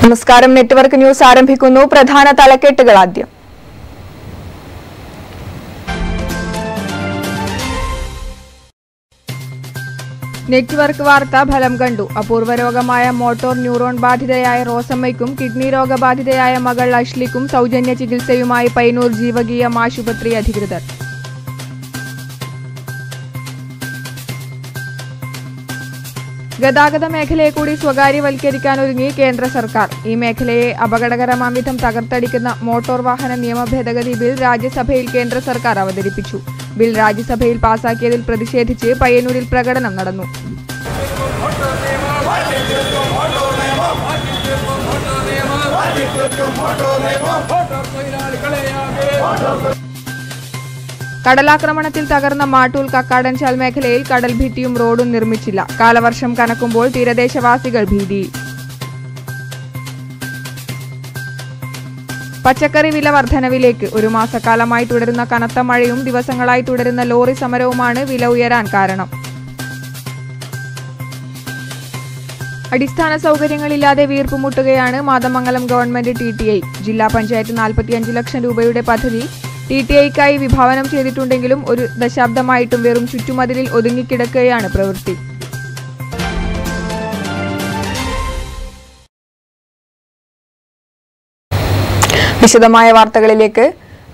നമസ്കാരം. Network news ആരംഭിക്കുന്നു. പ്രധാന തലക്കെട്ടുകൾ ആദ്യം. നെറ്റ്വർക്ക് വാർത്ത ഫലം കണ്ടു. അപൂർവ രോഗമായ മോട്ടോർ ന്യൂറോൺ ബാധിതയായ റോസമ്മയ്ക്കും കിഡ്നി രോഗബാധിതയായ മകൾ അഷ്ലിക്കും സൗജന്യ ചികിത്സയുമായി പയ്യന്നൂർ ജീവകീയം ആശുപത്രി അധികൃതർ. ഗതാഗത മേഖലയെ കൂടി സ്വകാര്യവൽക്കരിക്കാനൊരുങ്ങി കേന്ദ്ര സർക്കാർ. ഈ മേഖലയെ അപകടകരമാം വിധം തകർത്തടിക്കുന്ന മോട്ടോർ വാഹന നിയമ ഭേദഗതി ബിൽ രാജ്യസഭയിൽ കേന്ദ്ര സർക്കാർ അവതരിപ്പിച്ചു. ബിൽ രാജ്യസഭയിൽ പാസാക്കിയതിൽ പ്രതിഷേധിച്ച് പയ്യന്നൂരിൽ പ്രകടനം നടന്നു. കടലാക്രമണത്തിൽ തകർന്ന മാട്ടൂൽ കക്കാടൻചാൽ മേഖലയിൽ കടൽ ഭിത്തിയും റോഡും നിർമ്മിച്ചില്ല. കാലവർഷം കനക്കുമ്പോൾ തീരദേശവാസികൾ ഭീതിയിൽ. പച്ചക്കറി വില വർധനവിലേക്ക്. ഒരു മാസക്കാലമായി തുടരുന്ന കനത്ത മഴയും ദിവസങ്ങളായി തുടരുന്ന ലോറി സമരവുമാണ് വില ഉയരാൻ കാരണം. അടിസ്ഥാന സൗകര്യങ്ങളില്ലാതെ വീർപ്പുമുട്ടുകയാണ് മാതമംഗലം ഗവൺമെന്റ് TTI. ജില്ലാ പഞ്ചായത്ത് 45 ലക്ഷം രൂപയുടെ പദ്ധതി TTIക്കായി വിഭാവനം ചെയ്തിട്ടുണ്ടെങ്കിലും ഒരു ദശാബ്ദമായിട്ടും വെറും ചുറ്റുമതിലിൽ ഒതുങ്ങിക്കിടക്കുകയാണ് പ്രവൃത്തി. വിശദമായ വാർത്തകളിലേക്ക്.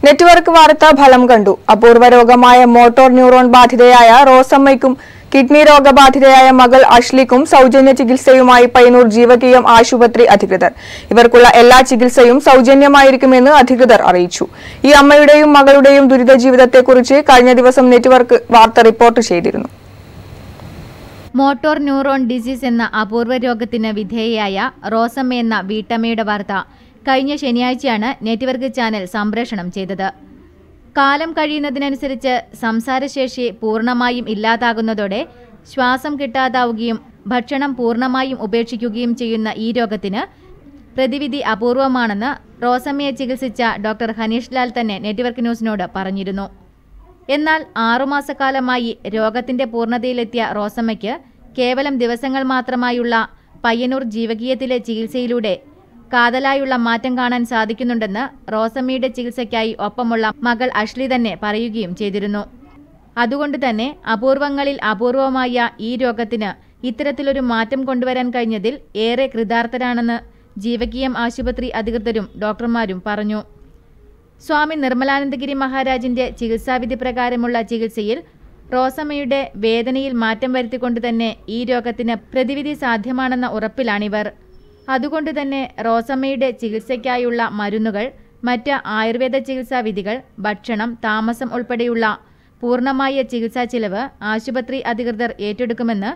നെറ്റ്വർക്ക് വാർത്ത ഫലം കണ്ടു. അപൂർവ രോഗമായ മോട്ടോർ ന്യൂറോൺ ബാധിതയായ റോസമ്മയ്ക്കും കിഡ്നി രോഗബാധിതയായ മകൾ അഷ്ലിക്കും സൗജന്യ ചികിത്സയുമായി പയ്യന്നൂർ ജീവകീയം ആശുപത്രി അധികൃതർ. ഇവർക്കുള്ള എല്ലാ ചികിത്സയും സൗജന്യമായിരിക്കുമെന്ന് അധികൃതർ അറിയിച്ചു. ഈ അമ്മയുടെയും മകളുടെയും ദുരിത ജീവിതത്തെക്കുറിച്ച് കഴിഞ്ഞ ദിവസം നെറ്റ്വർക്ക് വാർത്ത റിപ്പോർട്ട് ചെയ്തിരുന്നു. മോട്ടോർ ന്യൂറോൺ ഡിസീസ് എന്ന അപൂർവ രോഗത്തിന് വിധേയയായ റോസമ്മ എന്ന വീട്ടമ്മയുടെ വാർത്ത കഴിഞ്ഞ ശനിയാഴ്ചയാണ് നെറ്റ്വർക്ക് ചാനൽ സംപ്രേഷണം ചെയ്തത്. കാലം കഴിയുന്നതിനനുസരിച്ച് സംസാരശേഷി പൂർണ്ണമായും ഇല്ലാതാകുന്നതോടെ ശ്വാസം കിട്ടാതാവുകയും ഭക്ഷണം പൂർണ്ണമായും ഉപേക്ഷിക്കുകയും ചെയ്യുന്ന ഈ രോഗത്തിന് പ്രതിവിധി അപൂർവമാണെന്ന് റോസമ്മയെ ചികിത്സിച്ച ഡോക്ടർ ഹനീഷ് ലാൽ തന്നെ നെറ്റ്വർക്ക് ന്യൂസിനോട് പറഞ്ഞിരുന്നു. എന്നാൽ 6 മാസക്കാലമായി രോഗത്തിന്റെ പൂർണ്ണതയിലെത്തിയ റോസമ്മയ്ക്ക് കേവലം ദിവസങ്ങൾ മാത്രമായുള്ള പയ്യന്നൂർ ജീവകീയത്തിലെ ചികിത്സയിലൂടെ കാതലായുള്ള മാറ്റം കാണാൻ സാധിക്കുന്നുണ്ടെന്ന് റോസമ്മയുടെ ചികിത്സയ്ക്കായി ഒപ്പമുള്ള മകൾ അഷ്ലി തന്നെ പറയുകയും ചെയ്തിരുന്നു. അതുകൊണ്ട് തന്നെ അപൂർവങ്ങളിൽ അപൂർവമായ ഈ രോഗത്തിന് ഇത്തരത്തിലൊരു മാറ്റം കൊണ്ടുവരാൻ കഴിഞ്ഞതിൽ ഏറെ കൃതാർത്ഥരാണെന്ന് ജീവകീയം ആശുപത്രി അധികൃതരും ഡോക്ടർമാരും പറഞ്ഞു. സ്വാമി നിർമ്മലാനന്ദഗിരി മഹാരാജിന്റെ ചികിത്സാവിധി പ്രകാരമുള്ള ചികിത്സയിൽ റോസമ്മയുടെ വേദനയിൽ മാറ്റം വരുത്തിക്കൊണ്ടുതന്നെ ഈ രോഗത്തിന് പ്രതിവിധി സാധ്യമാണെന്ന ഉറപ്പിലാണിവർ. അതുകൊണ്ടുതന്നെ റോസമ്മയുടെ ചികിത്സയ്ക്കായുള്ള മരുന്നുകൾ, മറ്റ് ആയുർവേദ ചികിത്സാ വിധികൾ, ഭക്ഷണം, താമസം ഉൾപ്പെടെയുള്ള പൂർണ്ണമായ ചികിത്സാ ചിലവ് ആശുപത്രി അധികൃതർ ഏറ്റെടുക്കുമെന്ന്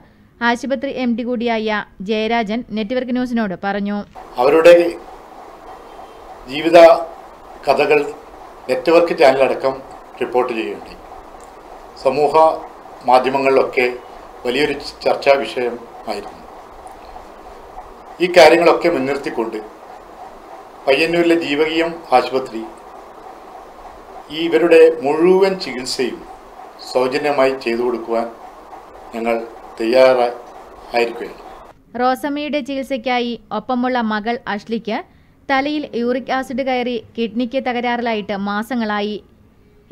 ആശുപത്രി MD കൂടിയായ ജയരാജൻ നെറ്റ്വർക്ക് ന്യൂസിനോട് പറഞ്ഞു. അവരുടെ ജീവിത കഥകൾ നെറ്റ്വർക്ക് ചാനലടക്കം റിപ്പോർട്ട് ചെയ്യുകയുണ്ടായി. സമൂഹ മാധ്യമങ്ങളിലൊക്കെ വലിയൊരു ചർച്ചാ വിഷയമായിരുന്നു. ഈ കാര്യങ്ങളൊക്കെ മുൻനിർത്തിക്കൊണ്ട് പയ്യന്നൂരിലെ ജീവകീയം ആശുപത്രി ഇവരുടെ മുഴുവൻ ചികിത്സയും സൗജന്യമായി ചെയ്തു കൊടുക്കുവാൻ ഞങ്ങൾ തയ്യാറായിരിക്കുകയാണ്. റോസമ്മയുടെ ചികിത്സയ്ക്കായി ഒപ്പമുള്ള മകൾ അഷ്ലിക്ക് തലയിൽ യൂറിക് ആസിഡ് കയറി കിഡ്നിക്ക് തകരാറിലായിട്ട് മാസങ്ങളായി.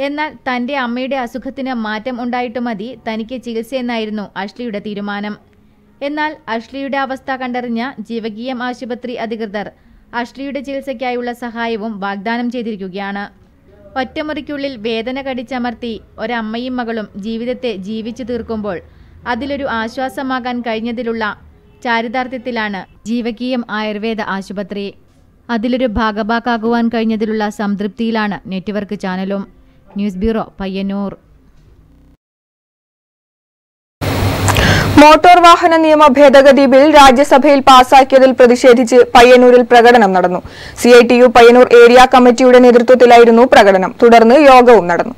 എന്നാൽ തന്റെ അമ്മയുടെ അസുഖത്തിന് മാറ്റം ഉണ്ടായിട്ട് മതി തനിക്ക് ചികിത്സയെന്നായിരുന്നു അഷ്ലിയുടെ തീരുമാനം. എന്നാൽ അഷ്ലിയുടെ അവസ്ഥ കണ്ടറിഞ്ഞ ജീവകീയം ആശുപത്രി അധികൃതർ അഷ്ലിയുടെ ചികിത്സയ്ക്കായുള്ള സഹായവും വാഗ്ദാനം ചെയ്തിരിക്കുകയാണ്. ഒറ്റമുറിക്കുള്ളിൽ വേദന കടിച്ചമർത്തി ഒരമ്മയും മകളും ജീവിതത്തെ ജീവിച്ചു തീർക്കുമ്പോൾ അതിലൊരു ആശ്വാസമാകാൻ കഴിഞ്ഞതിലുള്ള ചാരിതാർത്ഥ്യത്തിലാണ് ജീവകീയം ആയുർവേദ ആശുപത്രി. അതിലൊരു ഭാഗഭാക്കാകുവാൻ കഴിഞ്ഞതിലുള്ള സംതൃപ്തിയിലാണ് നെറ്റ്വർക്ക് ചാനലും. News bureau, Payyanur. മോട്ടോർ വാഹന നിയമ ഭേദഗതി ബിൽ രാജ്യസഭയിൽ പാസാക്കിയതിൽ പ്രതിഷേധിച്ച് പയ്യന്നൂരിൽ പ്രകടനം നടന്നു. CITU പയ്യന്നൂർ ഏരിയ കമ്മിറ്റിയുടെ നേതൃത്വത്തിലായിരുന്നു പ്രകടനം. തുടർന്ന് യോഗവും നടന്നു.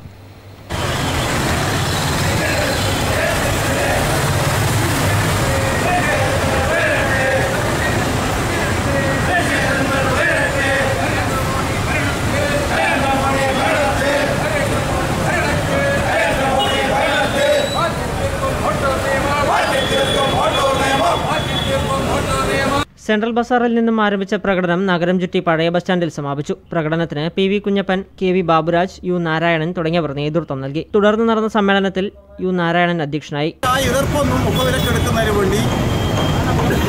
സെൻട്രൽ ബസാറിൽ നിന്നും ആരംഭിച്ച പ്രകടനം നഗരം ചുറ്റി പഴയ ബസ് സ്റ്റാൻഡിൽ സമാപിച്ചു. പ്രകടനത്തിന് PV Kunjappan, KV Baburaj, U Narayanan തുടങ്ങിയവർ നേതൃത്വം നൽകി. തുടർന്ന് നടന്ന സമ്മേളനത്തിൽ U നാരായണൻ അധ്യക്ഷനായി. എതിർപ്പൊന്നും ഉപവിലക്കെടുക്കുന്നതിന് വേണ്ടി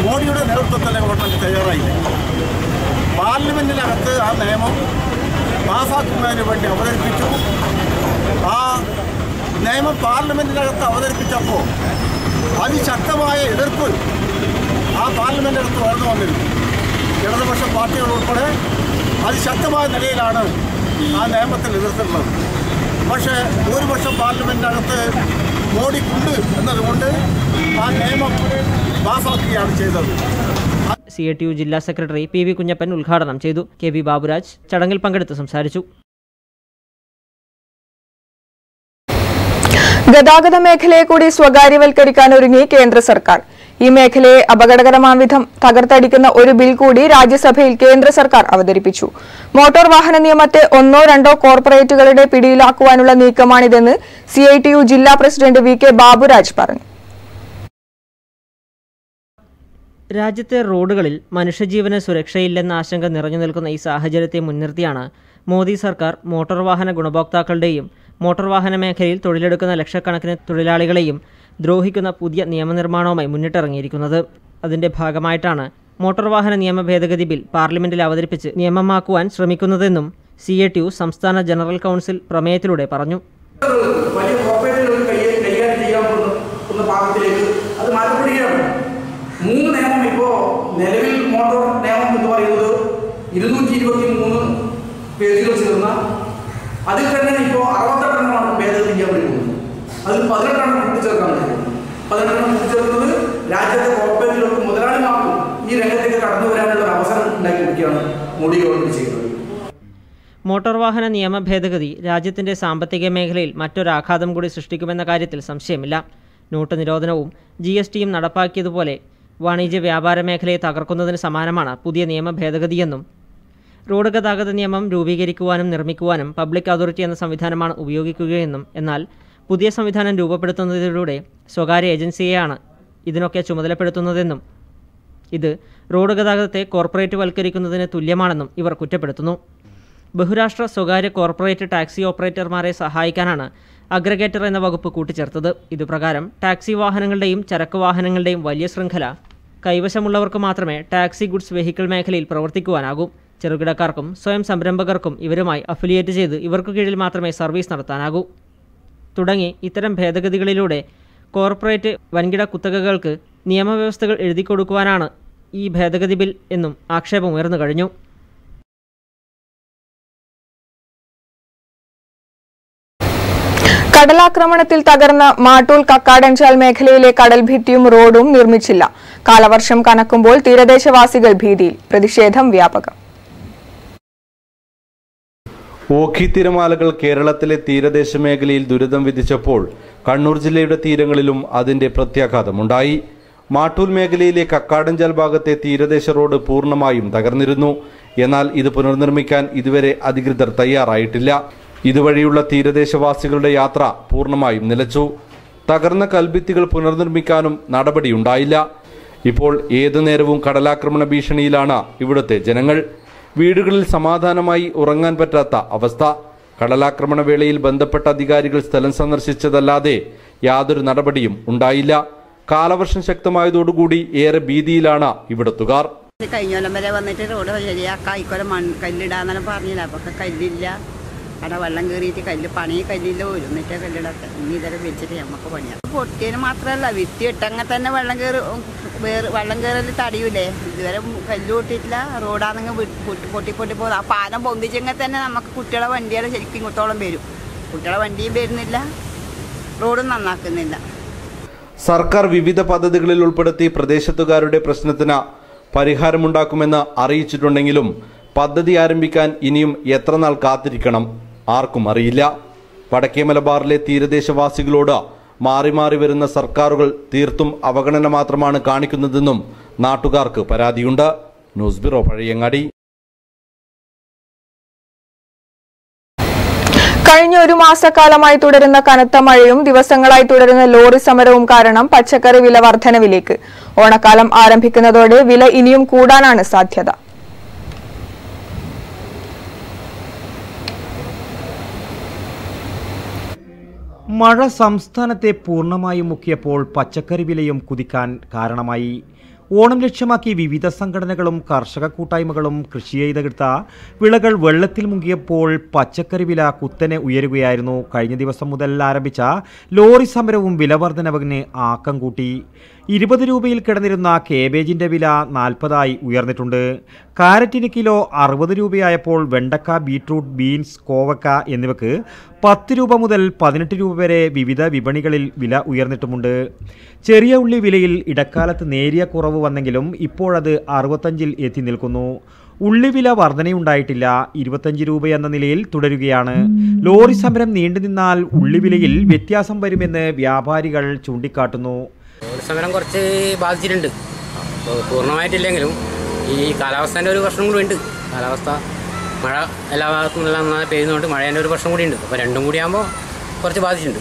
മോഡിയുടെ നേതൃത്വത്തിൽ ഗവൺമെന്റ് തയ്യാറായില്ല. പാർലമെന്റിനകത്ത് ആ നിയമം പാസാക്കുന്നതിന് വേണ്ടി അവതരിപ്പിച്ചു. ആ നിയമം പാർലമെന്റിനകത്ത് അവതരിപ്പിച്ചപ്പോൾ അതിശക്തമായ എതിർപ്പ് ആ പാർലമെന്റിനകത്ത് വളർന്നു വന്നിരുന്നു. ഇടതുപക്ഷ പാർട്ടികൾ ഉൾപ്പെടെ അതിശക്തമായ നിലയിലാണ് ആ നിയമത്തിൽ എതിർത്തിട്ടുള്ളത്. പക്ഷേ ഭൂരിപക്ഷം പാർലമെന്റിനകത്ത് മോഡിക്കുണ്ട് എന്നതുകൊണ്ട് ആ നിയമം പാസാക്കുകയാണ് ചെയ്തത്. CATU ജില്ലാ സെക്രട്ടറി PV കുഞ്ഞപ്പൻ ഉദ്ഘാടനം ചെയ്തു. KV ബാബുരാജ് ചടങ്ങിൽ പങ്കെടുത്ത് സംസാരിച്ചു. ഗതാഗത മേഖലയെ കൂടി സ്വകാര്യവൽക്കരിക്കാൻ ഒരുങ്ങി കേന്ദ്ര സർക്കാർ. ഈ മേഖലയെ അപകടകരമായ വിധം തകർത്തടിക്കുന്ന ഒരു ബിൽ കൂടി രാജ്യസഭയിൽ കേന്ദ്ര സർക്കാർ അവതരിപ്പിച്ചു. മോട്ടോർ വാഹന നിയമത്തെ ഒന്നോ രണ്ടോ കോർപ്പറേറ്റുകളുടെ പിടിയിലാക്കുവാനുള്ള നീക്കമാണിതെന്ന് CITU ജില്ലാ പ്രസിഡന്റ് VK ബാബുരാജ് പറഞ്ഞു. രാജ്യത്തെ റോഡുകളിൽ മനുഷ്യജീവന് സുരക്ഷയില്ലെന്ന ആശങ്ക നിറഞ്ഞു നിൽക്കുന്ന ഈ സാഹചര്യത്തെ മുൻനിർത്തിയാണ് മോദി സർക്കാർ മോട്ടോർ വാഹന ഗുണഭോക്താക്കളുടെയും മോട്ടോർ വാഹന മേഖലയിൽ തൊഴിലെടുക്കുന്ന ലക്ഷക്കണക്കിന് തൊഴിലാളികളെയും ദ്രോഹിക്കുന്ന പുതിയ നിയമനിർമ്മാണവുമായി മുന്നിട്ടിറങ്ങിയിരിക്കുന്നത്. അതിന്റെ ഭാഗമായിട്ടാണ് മോട്ടോർ വാഹന നിയമ ഭേദഗതി ബിൽ പാർലമെന്റിൽ അവതരിപ്പിച്ച് നിയമമാക്കുവാൻ ശ്രമിക്കുന്നതെന്നും CATU സംസ്ഥാന ജനറൽ കൗൺസിൽ പ്രമേയത്തിലൂടെ പറഞ്ഞു. മൂന്ന് നിയമം ഇപ്പോൾ നിലവിൽ മോട്ടോർ നിയമം എന്ന് പറയുന്നത് 223 പേജുകൾ ചേർന്ന അതിൽ തന്നെ ഇപ്പോൾ 68 എണ്ണമാണ് ഭേദഗതി ചെയ്യാൻ പറ്റുന്നത്. അതിൽ 18 എണ്ണം കൂട്ടിച്ചേർക്കാൻ പറ്റുന്നത്. 18 എണ്ണം കൂട്ടിച്ചേർക്കുന്നത് രാജ്യത്തെ കോർപ്പറേറ്റുകൾക്ക് മുതലാളിമാർക്കും ഈ രംഗത്തേക്ക് കടന്നു വരാനുള്ള ഒരു അവസരം ഉണ്ടാക്കി കൊടുക്കുകയാണ് മോഡി ഗവൺമെന്റ് ചെയ്യുന്നത്. മോട്ടോർ വാഹന നിയമ ഭേദഗതി രാജ്യത്തിന്റെ സാമ്പത്തിക മേഖലയിൽ മറ്റൊരാഘാതം കൂടി സൃഷ്ടിക്കുമെന്ന കാര്യത്തിൽ സംശയമില്ല. നോട്ട് നിരോധനവും GSTയും നടപ്പാക്കിയതുപോലെ വാണിജ്യ വ്യാപാര മേഖലയെ തകർക്കുന്നതിന് സമാനമാണ് പുതിയ നിയമ ഭേദഗതിയെന്നും റോഡ് ഗതാഗത നിയമം രൂപീകരിക്കുവാനും നിർമ്മിക്കുവാനും പബ്ലിക് അതോറിറ്റി എന്ന സംവിധാനമാണ് ഉപയോഗിക്കുകയെന്നും എന്നാൽ പുതിയ സംവിധാനം രൂപപ്പെടുത്തുന്നതിലൂടെ സ്വകാര്യ ഏജൻസിയെയാണ് ഇതിനൊക്കെ ചുമതലപ്പെടുത്തുന്നതെന്നും ഇത് റോഡ് ഗതാഗതത്തെ കോർപ്പറേറ്റ് വൽക്കരിക്കുന്നതിന് തുല്യമാണെന്നും ഇവർ കുറ്റപ്പെടുത്തുന്നു. ബഹുരാഷ്ട്ര സ്വകാര്യ കോർപ്പറേറ്റ് ടാക്സി ഓപ്പറേറ്റർമാരെ സഹായിക്കാനാണ് അഗ്രഗേറ്റർ എന്ന വകുപ്പ് കൂട്ടിച്ചേർത്തത്. ഇതുപ്രകാരം ടാക്സി വാഹനങ്ങളുടെയും ചരക്ക് വാഹനങ്ങളുടെയും വലിയ ശൃംഖല കൈവശമുള്ളവർക്ക് മാത്രമേ ടാക്സി ഗുഡ്സ് വെഹിക്കിൾ മേഖലയിൽ പ്രവർത്തിക്കുവാനാകൂ. ചെറുകിടക്കാർക്കും സ്വയം സംരംഭകർക്കും ഇവരുമായി അഫിലിയേറ്റ് ചെയ്ത് ഇവർക്ക് കീഴിൽ മാത്രമേ സർവീസ് നടത്താനാകൂ. തുടങ്ങി ഇത്തരം ഭേദഗതികളിലൂടെ കോർപ്പറേറ്റ് വൻകിട കുത്തകകൾക്ക് നിയമവ്യവസ്ഥകൾ എഴുതിക്കൊടുക്കുവാനാണ് ഈ ഭേദഗതി ബിൽ എന്നും ആക്ഷേപം ഉയർന്നു കഴിഞ്ഞു. കടലാക്രമണത്തിൽ തകർന്ന മാട്ടൂൽ കക്കാടൻചാൽ മേഖലയിലെ കടൽഭിത്തിയും റോഡും നിർമ്മിച്ചില്ല. കാലവർഷം കനക്കുമ്പോൾ തീരദേശവാസികൾ ഭീതിയിൽ. പ്രതിഷേധം വ്യാപകം. ഓഖി തിരമാലകൾ കേരളത്തിലെ തീരദേശ മേഖലയിൽ ദുരിതം വിധിച്ചപ്പോൾ കണ്ണൂർ ജില്ലയുടെ തീരങ്ങളിലും അതിന്റെ പ്രത്യാഘാതമുണ്ടായി. മാട്ടൂൽ മേഖലയിലെ കക്കാടൻചാൽ ഭാഗത്തെ തീരദേശ റോഡ് പൂർണ്ണമായും തകർന്നിരുന്നു. എന്നാൽ ഇത് പുനർനിർമ്മിക്കാൻ ഇതുവരെ അധികൃതർ തയ്യാറായിട്ടില്ല. ഇതുവഴിയുള്ള തീരദേശവാസികളുടെ യാത്ര പൂർണ്ണമായും നിലച്ചു. തകർന്ന കൽഭിത്തികൾ പുനർനിർമ്മിക്കാനും നടപടിയുണ്ടായില്ല. ഇപ്പോൾ ഏതു നേരവും കടലാക്രമണ ഭീഷണിയിലാണ് ഇവിടുത്തെ ജനങ്ങൾ. വീടുകളിൽ സമാധാനമായി ഉറങ്ങാൻ പറ്റാത്ത അവസ്ഥ. കടലാക്രമണ വേളയിൽ ബന്ധപ്പെട്ട അധികാരികൾ സ്ഥലം സന്ദർശിച്ചതല്ലാതെ യാതൊരു നടപടിയും ഉണ്ടായില്ല. കാലവർഷം ശക്തമായതോടുകൂടി ഏറെ ഭീതിയിലാണ് ഇവിടത്തുകാർ. കഴിഞ്ഞോലം വരെ വന്നിട്ട് റോഡ് ശരിയാക്കാം, ഇക്കൊല്ലം കല്ലിടാന്നെല്ലാം പറഞ്ഞില്ല. അപ്പൊ കല്ലില്ല, അവിടെ വെള്ളം കയറിയിട്ട് കല്ല് കല്ലില്ല, ഒരുന്നിട്ട് കല്ലിടത്തെ ഇനി ഇതരം വെച്ചിട്ട് നമുക്ക് പണിയാം. പൊട്ടിയതിന് മാത്രമല്ല, വിത്തി ഇട്ടങ്ങനെ തന്നെ വെള്ളം കയറല് തടയൂലേ. ഇതുവരെ കല്ല് പൊട്ടിയിട്ടില്ല. റോഡാണെങ്കിൽ പൊട്ടി പോകും. ആ പാലം പൊന്തിച്ചെങ്കിൽ തന്നെ നമുക്ക് കുട്ടികളെ വണ്ടികൾ ശരിക്കും ഇങ്ങോട്ടോളം വരും. കുട്ടികളെ വണ്ടിയും വരുന്നില്ല, റോഡും നന്നാക്കുന്നില്ല. സർക്കാർ വിവിധ പദ്ധതികളിൽ ഉൾപ്പെടുത്തി പ്രദേശത്തുകാരുടെ പ്രശ്നത്തിന് പരിഹാരമുണ്ടാക്കുമെന്ന് അറിയിച്ചിട്ടുണ്ടെങ്കിലും പദ്ധതി ആരംഭിക്കാൻ ഇനിയും എത്ര നാൾ കാത്തിരിക്കണം ആർക്കും അറിയില്ല. വടക്കേ മലബാറിലെ തീരദേശവാസികളോട് മാറി മാറി വരുന്ന സർക്കാരുകൾ തീർത്തും അവഗണന മാത്രമാണ് കാണിക്കുന്നതെന്നും നാട്ടുകാർക്ക് പരാതിയുണ്ട്. News bureau, Pazhayangadi. കഴിഞ്ഞ ഒരു മാസക്കാലമായി തുടരുന്ന കനത്ത മഴയും ദിവസങ്ങളായി തുടരുന്ന ലോറി സമരവും കാരണം പച്ചക്കറി വില വർധനവിലേക്ക്. ഓണക്കാലം ആരംഭിക്കുന്നതോടെ വില ഇനിയും കൂടാനാണ് സാധ്യത. മഴ സംസ്ഥാനത്തെ പൂർണ്ണമായും മുക്കിയപ്പോൾ പച്ചക്കറി വിലയും കുതിക്കാൻ കാരണമായി. ഓണം ലക്ഷ്യമാക്കി വിവിധ സംഘടനകളും കർഷക കൂട്ടായ്മകളും കൃഷി ചെയ്തെടുത്ത വിളകൾ വെള്ളത്തിൽ മുങ്ങിയപ്പോൾ പച്ചക്കറി വില കുത്തനെ ഉയരുകയായിരുന്നു. കഴിഞ്ഞ ദിവസം മുതൽ ആരംഭിച്ച ലോറി സമരവും വില വർധനവിന് ആക്കം കൂട്ടി. 20 രൂപയിൽ കിടന്നിരുന്ന കേബേജിന്റെ വില 40 ഉയർന്നിട്ടുണ്ട്. കാരറ്റിന് കിലോ 60 രൂപയായപ്പോൾ വെണ്ടക്ക, ബീട്രൂട്ട്, ബീൻസ്, കോവക്ക എന്നിവക്ക് 10 രൂപ മുതൽ 18 രൂപ വരെ വിവിധ വിപണികളിൽ വില ഉയർന്നിട്ടുമുണ്ട്. ചെറിയ ഉള്ളി വിലയിൽ ഇടക്കാലത്ത് നേരിയ കുറവ് വന്നെങ്കിലും ഇപ്പോഴത് 65 എത്തി നിൽക്കുന്നു. ഉള്ളിവില വർധനയുണ്ടായിട്ടില്ല. 25 രൂപ എന്ന നിലയിൽ തുടരുകയാണ്. ലോറി സമരം നീണ്ടുനിന്നാൽ ഉള്ളിവിലയിൽ വ്യത്യാസം വരുമെന്ന് വ്യാപാരികൾ ചൂണ്ടിക്കാട്ടുന്നു. സമരം കുറച്ച് ബാധിച്ചിട്ടുണ്ട്. പൂർണ്ണമായിട്ടില്ലെങ്കിലും ഈ കാലാവസ്ഥേൻ്റെ ഒരു പ്രശ്നം കൂടി ഉണ്ട്. കാലാവസ്ഥ മഴ എല്ലാ ഭാഗത്തും എല്ലാം നന്നായി പെയ്യുന്നതുകൊണ്ട് മഴേൻ്റെ ഒരു പ്രശ്നം കൂടി ഉണ്ട്. അപ്പോൾ രണ്ടും കൂടി ആകുമ്പോൾ കുറച്ച് ബാധിച്ചിട്ടുണ്ട്.